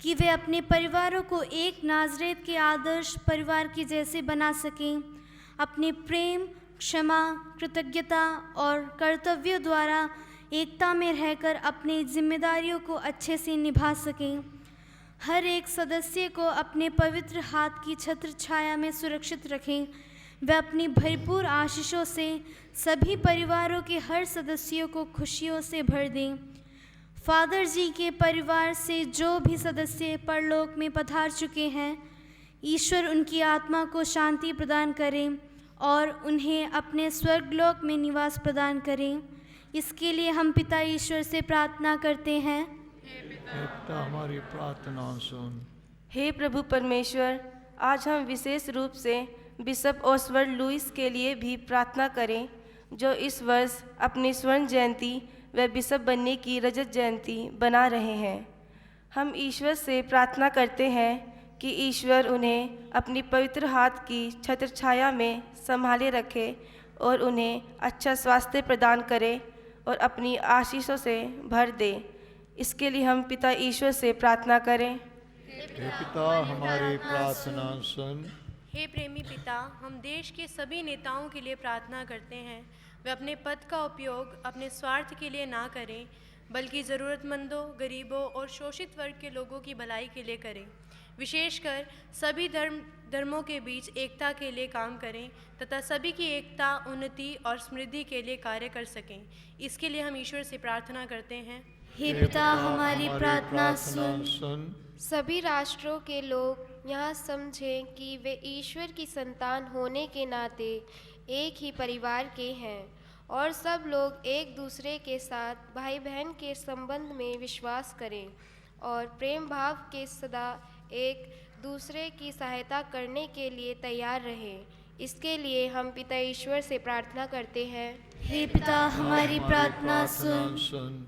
कि वे अपने परिवारों को एक नाज़रेत के आदर्श परिवार के जैसे बना सकें। अपने प्रेम, क्षमा, कृतज्ञता और कर्तव्यों द्वारा एकता में रहकर अपनी जिम्मेदारियों को अच्छे से निभा सकें। हर एक सदस्य को अपने पवित्र हाथ की छत्र छाया में सुरक्षित रखें। वे अपनी भरपूर आशीषों से सभी परिवारों के हर सदस्यों को खुशियों से भर दें। फादर जी के परिवार से जो भी सदस्य परलोक में पधार चुके हैं, ईश्वर उनकी आत्मा को शांति प्रदान करें और उन्हें अपने स्वर्गलोक में निवास प्रदान करें। इसके लिए हम पिता ईश्वर से प्रार्थना करते हैं।
हे पिता, हमारी प्रार्थना सुन।
हे प्रभु परमेश्वर, आज हम विशेष रूप से बिशप ओसवर्ड लुइस के लिए भी प्रार्थना करें, जो इस वर्ष अपनी स्वर्ण जयंती व बिशप बनने की रजत जयंती बना रहे हैं। हम ईश्वर से प्रार्थना करते हैं कि ईश्वर उन्हें अपनी पवित्र हाथ की छत्र छाया में संभाले रखे और उन्हें अच्छा स्वास्थ्य प्रदान करे और अपनी आशीषों से भर दे। इसके लिए हम पिता ईश्वर से प्रार्थना करें।
हे पिता, हमारी प्रार्थना सुन।
हे प्रेमी पिता, हम देश के सभी नेताओं के लिए प्रार्थना करते हैं। वे अपने पद का उपयोग अपने स्वार्थ के लिए ना करें, बल्कि ज़रूरतमंदों, गरीबों और शोषित वर्ग के लोगों की भलाई के लिए करें। विशेषकर सभी धर्मों के बीच एकता के लिए काम करें तथा सभी की एकता, उन्नति और समृद्धि के लिए कार्य कर सकें। इसके लिए हम ईश्वर से प्रार्थना करते हैं।
हे पिता, हमारी प्रार्थना सुन।
सभी राष्ट्रों के लोग यहाँ समझें कि वे ईश्वर की संतान होने के नाते एक ही परिवार के हैं और सब लोग एक दूसरे के साथ भाई बहन के संबंध में विश्वास करें और प्रेम भाव के सदा एक दूसरे की सहायता करने के लिए तैयार रहें। इसके लिए हम पिता ईश्वर से प्रार्थना करते हैं।
हे पिता, हमारी प्रार्थना सुन।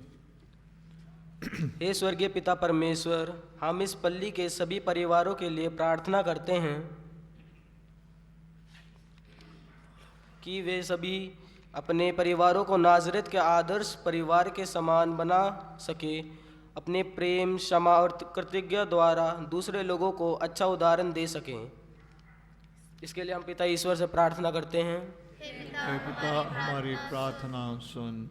हे स्वर्गीय पिता परमेश्वर, हम इस पल्ली के सभी परिवारों के लिए प्रार्थना करते हैं कि वे सभी अपने परिवारों को नाज़रेत के आदर्श परिवार के समान बना सके, अपने प्रेम, क्षमा और कृतज्ञता द्वारा दूसरे लोगों को अच्छा उदाहरण दे सकें। इसके लिए हम पिता ईश्वर से प्रार्थना करते हैं।
हे पिता, हमारी प्रार्थना सुन।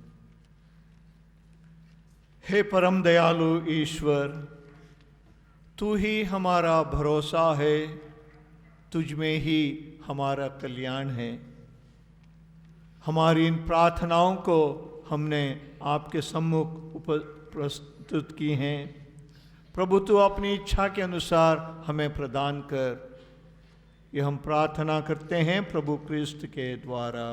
हे परम दयालु ईश्वर, तू ही हमारा भरोसा है, तुझ में ही हमारा कल्याण है। हमारी इन प्रार्थनाओं को हमने आपके सम्मुख प्रस्तुत की हैं। प्रभु, तू अपनी इच्छा के अनुसार हमें प्रदान कर। ये हम प्रार्थना करते हैं प्रभु क्रिस्त के द्वारा।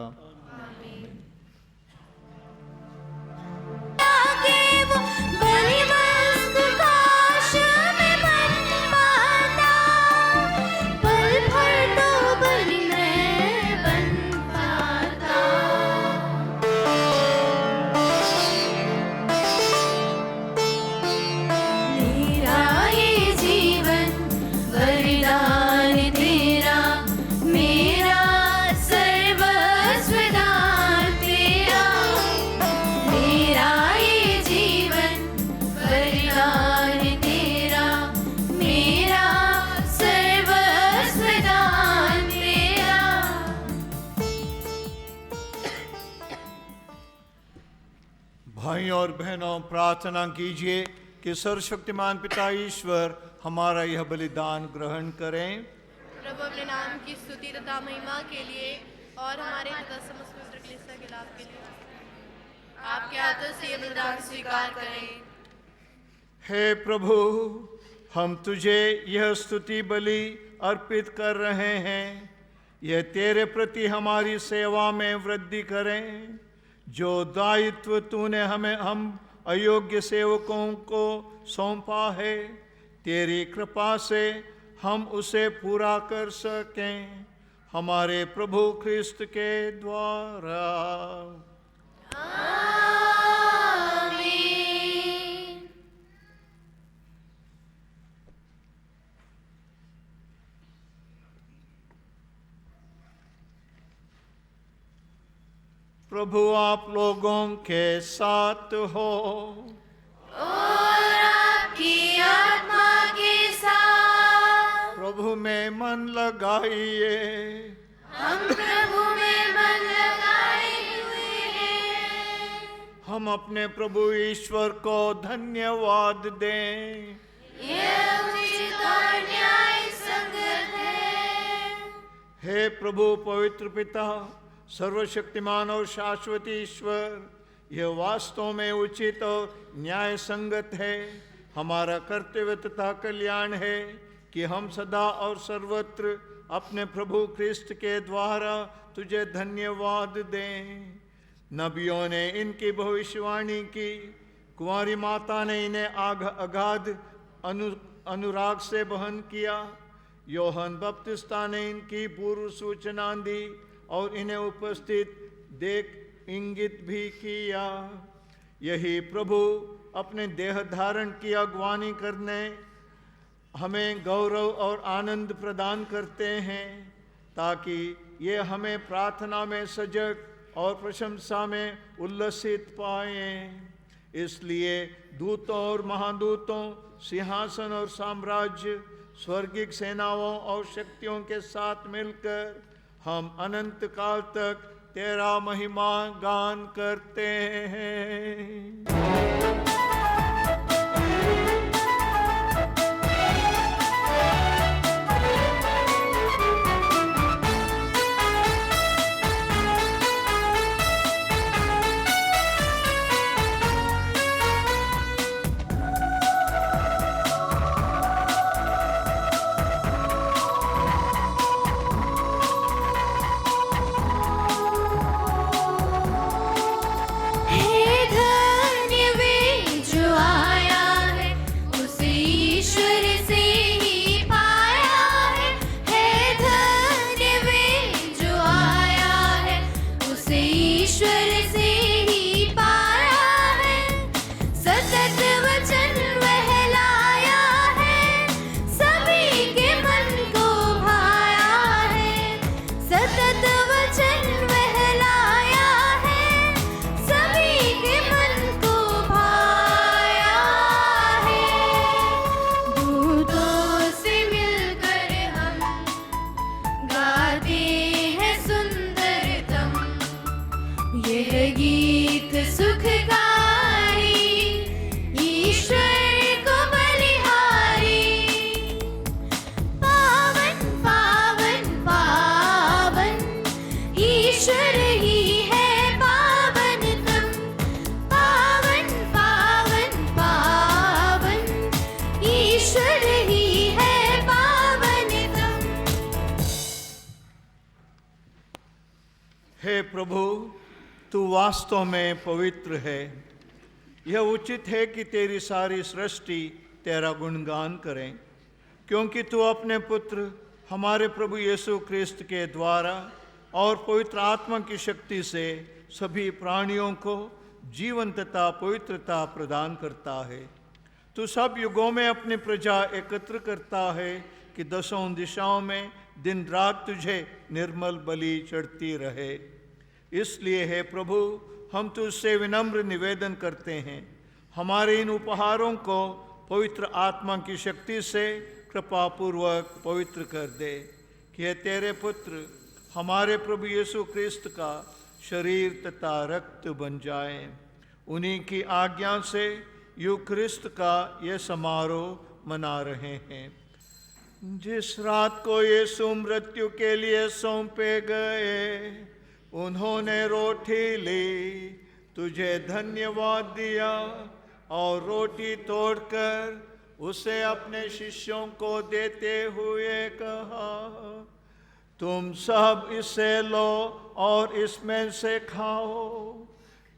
भाइयों और बहनों, प्रार्थना कीजिए कि सर्वशक्तिमान पिता ईश्वर हमारा यह बलिदान ग्रहण करें।
प्रभु अपने नाम की स्तुति तथा महिमा के लिए और हमारे तथा समस्त पवित्र कलीसिया के लाभ के लिए आपके हाथों से ये बलिदान स्वीकार करें।
हे प्रभु, हम तुझे यह स्तुति बलि अर्पित कर रहे हैं। यह तेरे प्रति हमारी सेवा में वृद्धि करें। जो दायित्व तूने हम अयोग्य सेवकों को सौंपा है, तेरी कृपा से हम उसे पूरा कर सकें, हमारे प्रभु ख्रिस्त के द्वारा। प्रभु आप लोगों के साथ हो
और आपकी आत्मा के साथ।
प्रभु में मन लगाइए।
हम प्रभु में मन लगाए हुए हैं।
हम अपने प्रभु ईश्वर को धन्यवाद दें।
यह उचित और न्याय संगत है।
हे प्रभु पवित्र पिता, सर्वशक्तिमान और शाश्वत ईश्वर, यह वास्तव में उचित और न्याय संगत है। हमारा कर्तव्य तथा कल्याण है कि हम सदा और सर्वत्र अपने प्रभु ख्रिस्त के द्वारा तुझे धन्यवाद दें। नबियों ने इनकी भविष्यवाणी की, कुंवारी माता ने इन्हें अगाध अनुराग से बहन किया। योहन बपतिस्ता ने इनकी पूर्व सूचना दी और इन्हें उपस्थित देख इंगित भी किया। यही प्रभु अपने देह धारण की अगवानी करने हमें गौरव और आनंद प्रदान करते हैं, ताकि ये हमें प्रार्थना में सजग और प्रशंसा में उल्लसित पाएं। इसलिए दूतों और महादूतों, सिंहासन और साम्राज्य, स्वर्गिक सेनाओं और शक्तियों के साथ मिलकर हम अनंत काल तक तेरा महिमा गान करते हैं। हे प्रभु, तू वास्तव में पवित्र है। यह उचित है कि तेरी सारी सृष्टि तेरा गुणगान करें, क्योंकि तू अपने पुत्र हमारे प्रभु यीशु ख्रिस्त के द्वारा और पवित्र आत्मा की शक्ति से सभी प्राणियों को जीवन तथा पवित्रता प्रदान करता है। तू सब युगों में अपनी प्रजा एकत्र करता है कि दसों दिशाओं में दिन रात तुझे निर्मल बलि चढ़ती रहे। इसलिए हे प्रभु, हम तुझसे विनम्र निवेदन करते हैं, हमारे इन उपहारों को पवित्र आत्मा की शक्ति से कृपापूर्वक पवित्र कर दे, कि यह तेरे पुत्र हमारे प्रभु यीशु ख्रिस्त का शरीर तथा रक्त बन जाए। उन्हीं की आज्ञा से यूखरिस्त का ये समारोह मना रहे हैं। जिस रात को यीशु मृत्यु के लिए सौंपे गए, उन्होंने रोटी ली, तुझे धन्यवाद दिया और रोटी तोड़कर उसे अपने शिष्यों को देते हुए कहा, तुम सब इसे लो और इसमें से खाओ,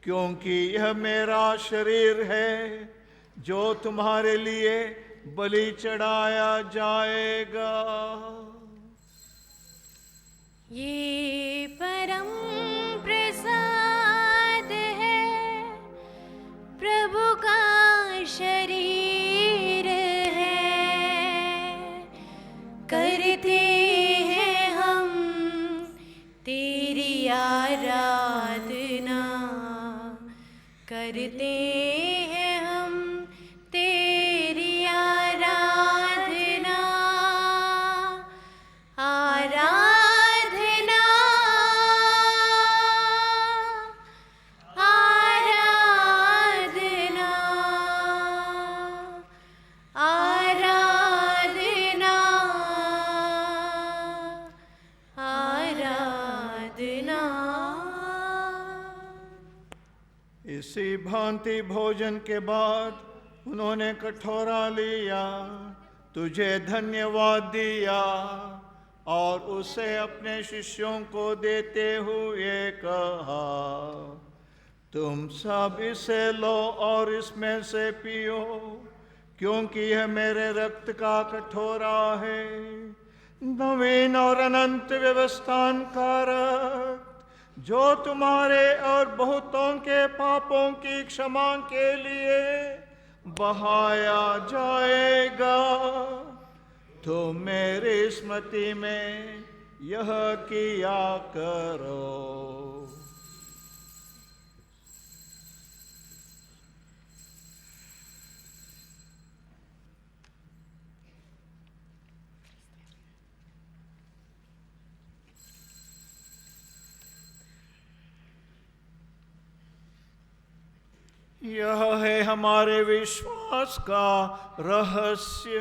क्योंकि यह मेरा शरीर है जो तुम्हारे लिए बलि चढ़ाया जाएगा।
ये परम प्रसाद है, प्रभु का शरीर है। करते हैं हम तेरी आराधना, करते हैं हम तेरी आराधना। आराधना आराधना आराधना आराधना।
इसी भांति भोजन के बाद उन्होंने कटोरा लिया, तुझे धन्यवाद दिया और उसे अपने शिष्यों को देते हुए कहा, तुम सब इसे लो और इसमें से पियो, क्योंकि यह मेरे रक्त का कटोरा है, नवीन और अनंत व्यवस्थान का रक्त, जो तुम्हारे और बहुतों के पापों की क्षमा के लिए बहाया जाएगा। तो मेरी स्मृति में यह किया करो। यह है हमारे विश्वास का रहस्य।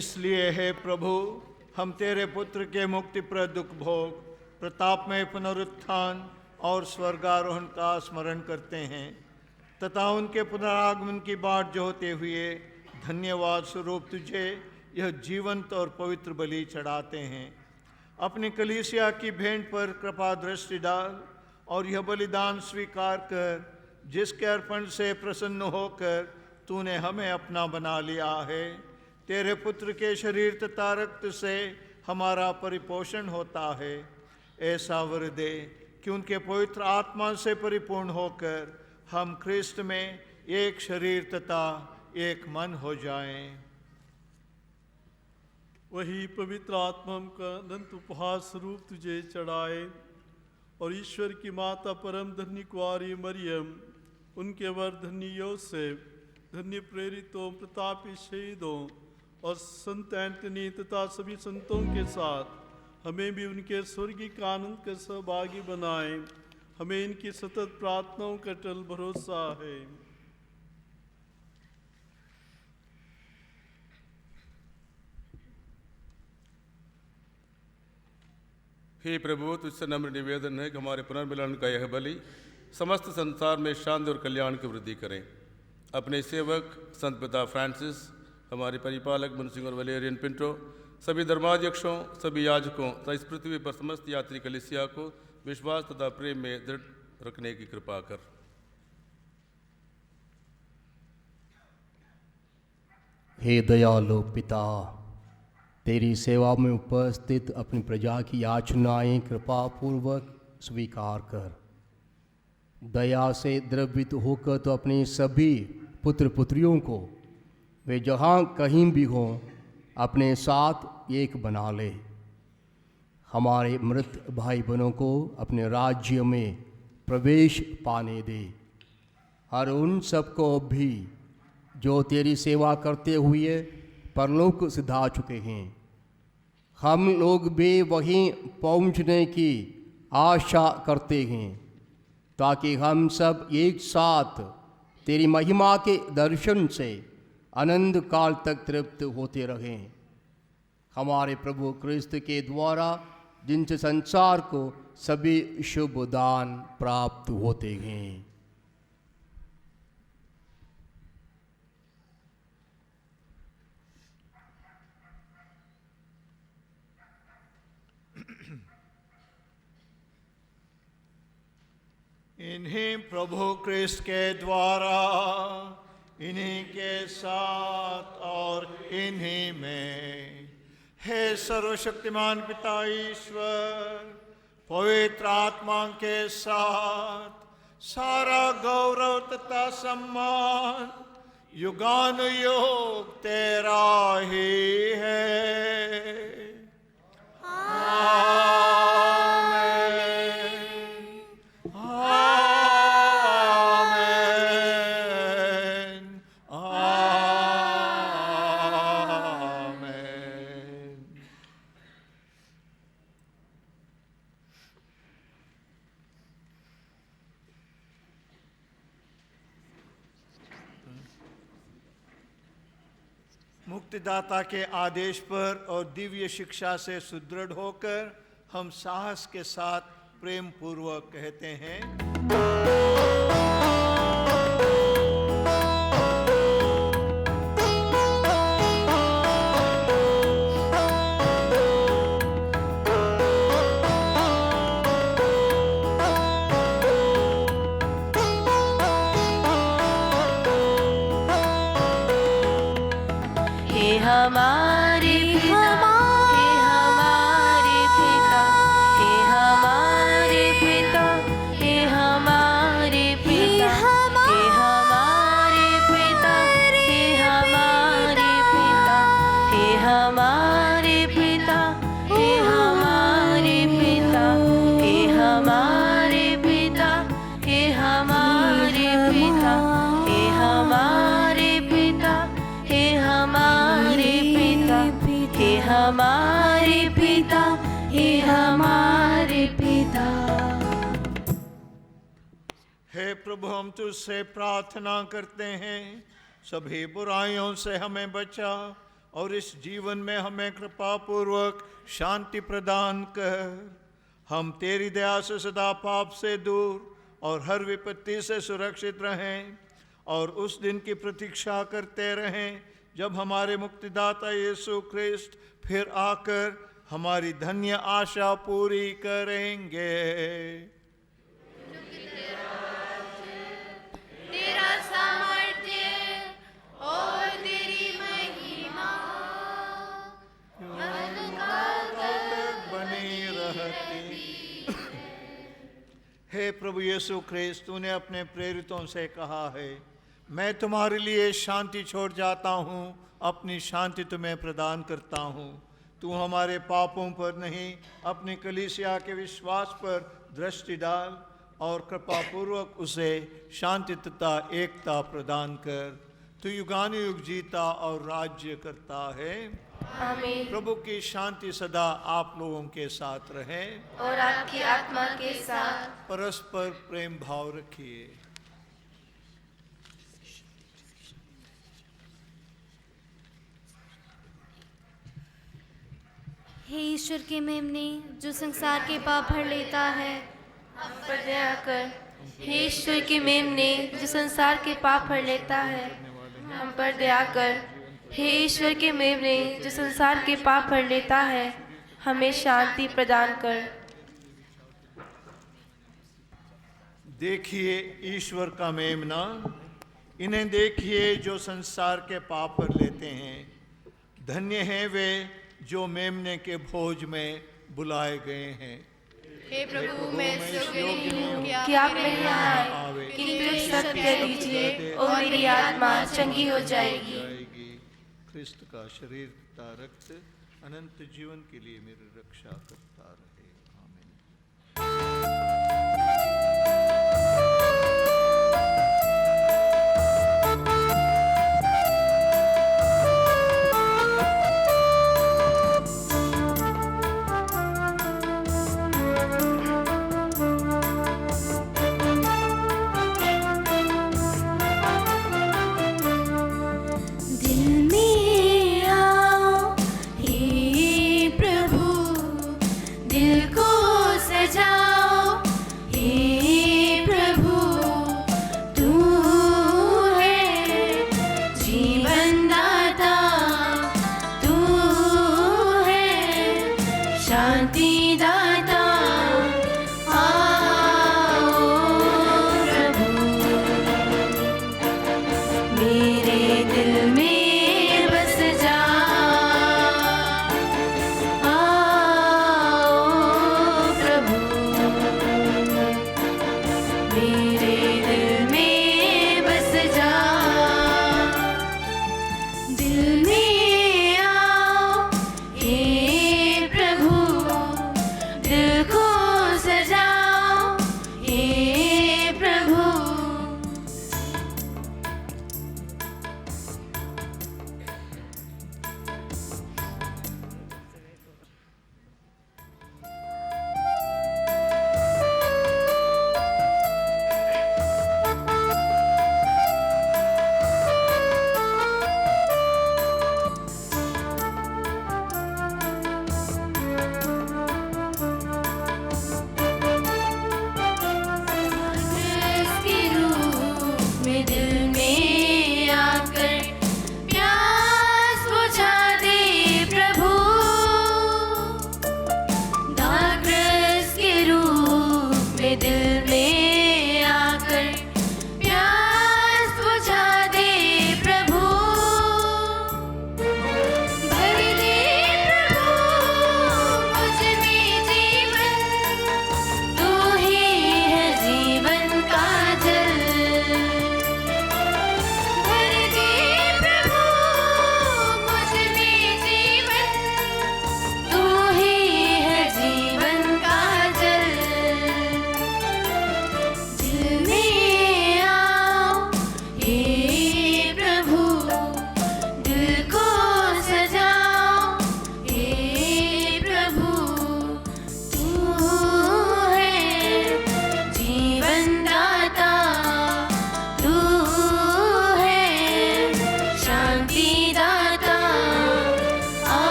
इसलिए हे प्रभु, हम तेरे पुत्र के मुक्तिप्रद दुख भोग, प्रतापमय पुनरुत्थान और स्वर्गारोहण का स्मरण करते हैं तथा उनके पुनरागमन की बाट जोहते हुए धन्यवाद स्वरूप तुझे यह जीवंत और पवित्र बलि चढ़ाते हैं। अपनी कलीसिया की भेंट पर कृपा दृष्टि डाल और यह बलिदान स्वीकार कर, जिसके अर्पण से प्रसन्न होकर तूने हमें अपना बना लिया है। तेरे पुत्र के शरीर तथा रक्त से हमारा परिपोषण होता है। ऐसा वर दे कि उनके पवित्र आत्मा से परिपूर्ण होकर हम ख्रिस्त में एक शरीर तथा एक मन हो जाएं।
वही पवित्र आत्मा का अनंत उपहार स्वरूप तुझे चढ़ाए और ईश्वर की माता परम धन्य कुआरी मरियम, उनके वर धन्य योसेफ, धन्य प्रेरितों, प्रतापी शहीदों और संत एंटनी तथा सभी संतों के साथ हमें भी उनके स्वर्गीय आनंद का सहभागी बनाए। हमें इनकी सतत प्रार्थनाओं का अटल भरोसा है।
हे प्रभु, तुझसे नम्र निवेदन है कि हमारे पुनर्मिलन का यह बलि समस्त संसार में शांति और कल्याण की वृद्धि करें। अपने सेवक संत पिता फ्रांसिस, हमारे परिपालक मुंसिंग और वलेरियन पिंटो, सभी धर्माध्यक्षों, सभी याजकों तथा इस पृथ्वी पर समस्त यात्री कलीसिया को विश्वास तथा प्रेम में दृढ़ रखने की कृपा कर।
हे दयालु पिता, तेरी सेवा में उपस्थित अपनी प्रजा की याचनाएं कृपापूर्वक स्वीकार कर। दया से द्रवित होकर तो अपने सभी पुत्र पुत्रियों को वे जहाँ कहीं भी हों अपने साथ एक बना ले। हमारे मृत भाई बहनों को अपने राज्य में प्रवेश पाने दे। हर उन सबको भी जो तेरी सेवा करते हुए परलोक सिधा चुके हैं, हम लोग भी वहीं पहुंचने की आशा करते हैं, ताकि हम सब एक साथ तेरी महिमा के दर्शन से अनंत काल तक तृप्त होते रहें। हमारे प्रभु क्रिस्त के द्वारा जिनसे संसार को सभी शुभ दान प्राप्त होते हैं।
इन्हीं प्रभु क्रिस्त के द्वारा, इन्हीं के साथ और इन्हीं में, हे सर्वशक्तिमान पिता ईश्वर, पवित्र आत्मा के साथ सारा गौरव तथा सम्मान युगानुयुग तेरा ही है। मुक्तिदाता के आदेश पर और दिव्य शिक्षा से सुदृढ़ होकर हम साहस के साथ प्रेम पूर्वक कहते हैं,
हमारे पिता, हे हमारे पिता, हे हमारे पिता, हे हमारे पिता, हे हमारे पिता, हे हमारे पिता, हे हमारे पिता, हे हमारे पिता, हे हमारे पिता, हे हमारे पिता, हे हमारे हे हमारे पिता, हे हमारे पिता।
हे प्रभु, हम तुझसे प्रार्थना करते हैं, सभी बुराइयों से हमें बचा और इस जीवन में हमें कृपा पूर्वक शांति प्रदान कर। हम तेरी दया से सदा पाप से दूर और हर विपत्ति से सुरक्षित रहें और उस दिन की प्रतीक्षा करते रहें जब हमारे मुक्तिदाता यीशु ख्रिस्त फिर आकर हमारी धन्य आशा पूरी करेंगे।
तेरा सामर्थ्य और तेरी महिमा अनंतकाल तक
बनी रहती। हे प्रभु यीशु ख्रिस्त, तूने अपने प्रेरितों से कहा है, मैं तुम्हारे लिए शांति छोड़ जाता हूँ, अपनी शांति तुम्हें प्रदान करता हूँ। तू हमारे पापों पर नहीं, अपनी कलीसिया के विश्वास पर दृष्टि डाल और कृपापूर्वक उसे शांति तथा एकता प्रदान कर। तू युगानुयुग जीता और राज्य करता है।
आमीन।
प्रभु की शांति सदा आप लोगों के साथ रहे
और आपकी आत्मा के साथ।
परस्पर प्रेम भाव रखिए।
हे ईश्वर के मेमने, जो संसार के पाप भर लेता है,
हम पर दया कर। हे ईश्वर के मेमने, जो संसार के पाप भर लेता है, हम पर दया कर। हे ईश्वर के मेमने, जो संसार के पाप भर लेता है, हमें शांति प्रदान कर।
देखिए ईश्वर का मेमना, इन्हें देखिए जो संसार के पाप पर लेते हैं। धन्य हैं वे जो मेमने के भोज में बुलाए गए हैं।
हे प्रभु, मैं इस योग्य नहीं हूँ
कि आप मेरे यहाँ आए, किंतु एक शब्द कह दीजिए और मेरी आत्मा चंगी हो जाएगी।
क्रिस्त का शरीर तथा रक्त अनंत जीवन के लिए मेरी रक्षा करता रहे। आमीन।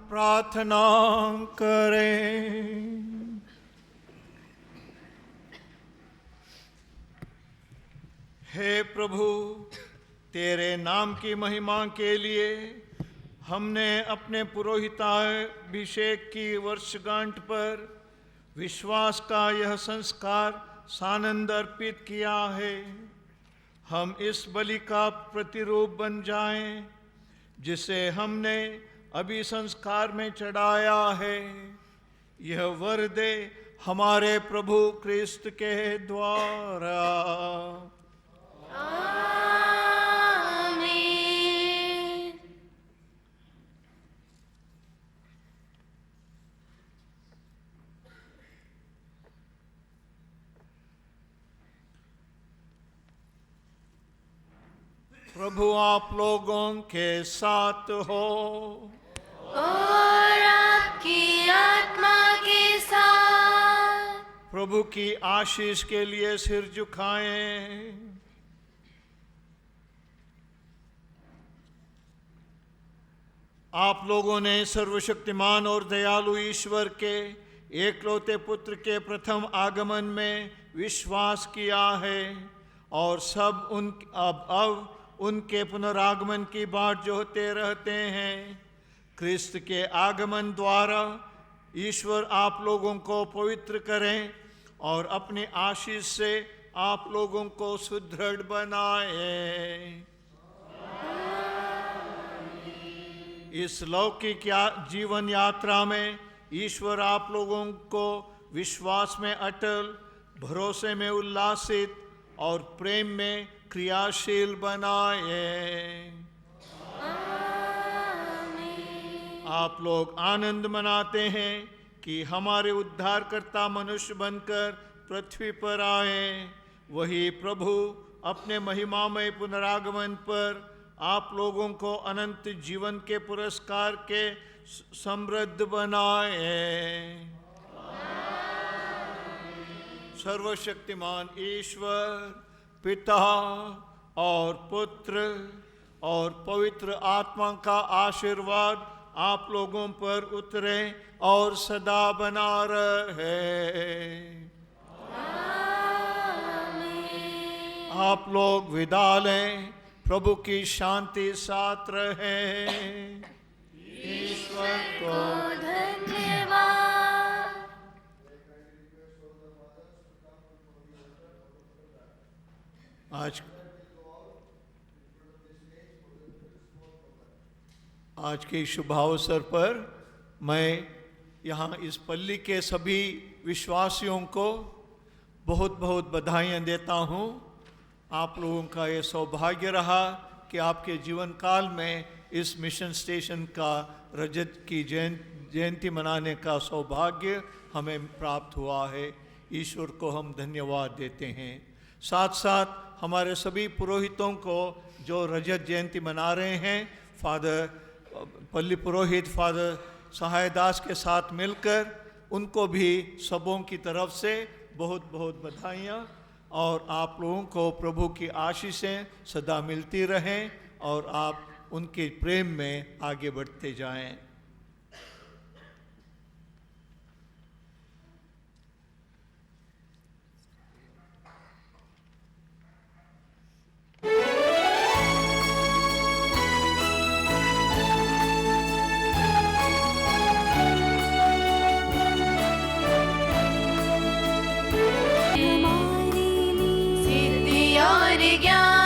प्रार्थना करें। हे प्रभु, तेरे नाम की महिमा के लिए हमने अपने पुरोहिताभिषेक की वर्षगांठ पर विश्वास का यह संस्कार सानंद अर्पित किया है। हम इस बलि का प्रतिरूप बन जाएं, जिसे हमने अभी संस्कार में चढ़ाया है। यह वर दे हमारे प्रभु क्रिस्त के द्वारा।
आमीन।
प्रभु आप लोगों के साथ हो
और आपकी आत्मा के साथ।
प्रभु की आशीष के लिए सिर झुकाएं। आप लोगों ने सर्वशक्तिमान और दयालु ईश्वर के एकलौते पुत्र के प्रथम आगमन में विश्वास किया है और सब अब उनके पुनरागमन की बाट जोहते रहते हैं। क्रिस्त के आगमन द्वारा ईश्वर आप लोगों को पवित्र करें और अपनी आशीष से आप लोगों को सुदृढ़ बनाए। इस लौकिक जीवन यात्रा में ईश्वर आप लोगों को विश्वास में अटल, भरोसे में उल्लासित और प्रेम में क्रियाशील बनाए। आप लोग आनंद मनाते हैं कि हमारे उद्धारकर्ता मनुष्य बनकर पृथ्वी पर आए। वही प्रभु अपने महिमामय पुनरागमन पर आप लोगों को अनंत जीवन के पुरस्कार के समृद्ध बनाए। सर्वशक्तिमान ईश्वर पिता और पुत्र और पवित्र आत्मा का आशीर्वाद आप लोगों पर उतरे और सदा बना रहे। आप लोग विदा लें। प्रभु की शांति साथ रहे। ईश्वर को
धन्यवाद।
आज के शुभ अवसर पर मैं यहाँ इस पल्ली के सभी विश्वासियों को बहुत बहुत बधाइयाँ देता हूँ। आप लोगों का ये सौभाग्य रहा कि आपके जीवन काल में इस मिशन स्टेशन का रजत की जयंती मनाने का सौभाग्य हमें प्राप्त हुआ है। ईश्वर को हम धन्यवाद देते हैं। साथ साथ हमारे सभी पुरोहितों को जो रजत जयंती मना रहे हैं, फादर पल्ली पुरोहित फादर सहायदास के साथ मिलकर, उनको भी सबों की तरफ से बहुत बहुत बधाइयाँ। और आप लोगों को प्रभु की आशीषें सदा मिलती रहें और आप उनके प्रेम में आगे बढ़ते जाएं।
सिद्धि और ज्ञान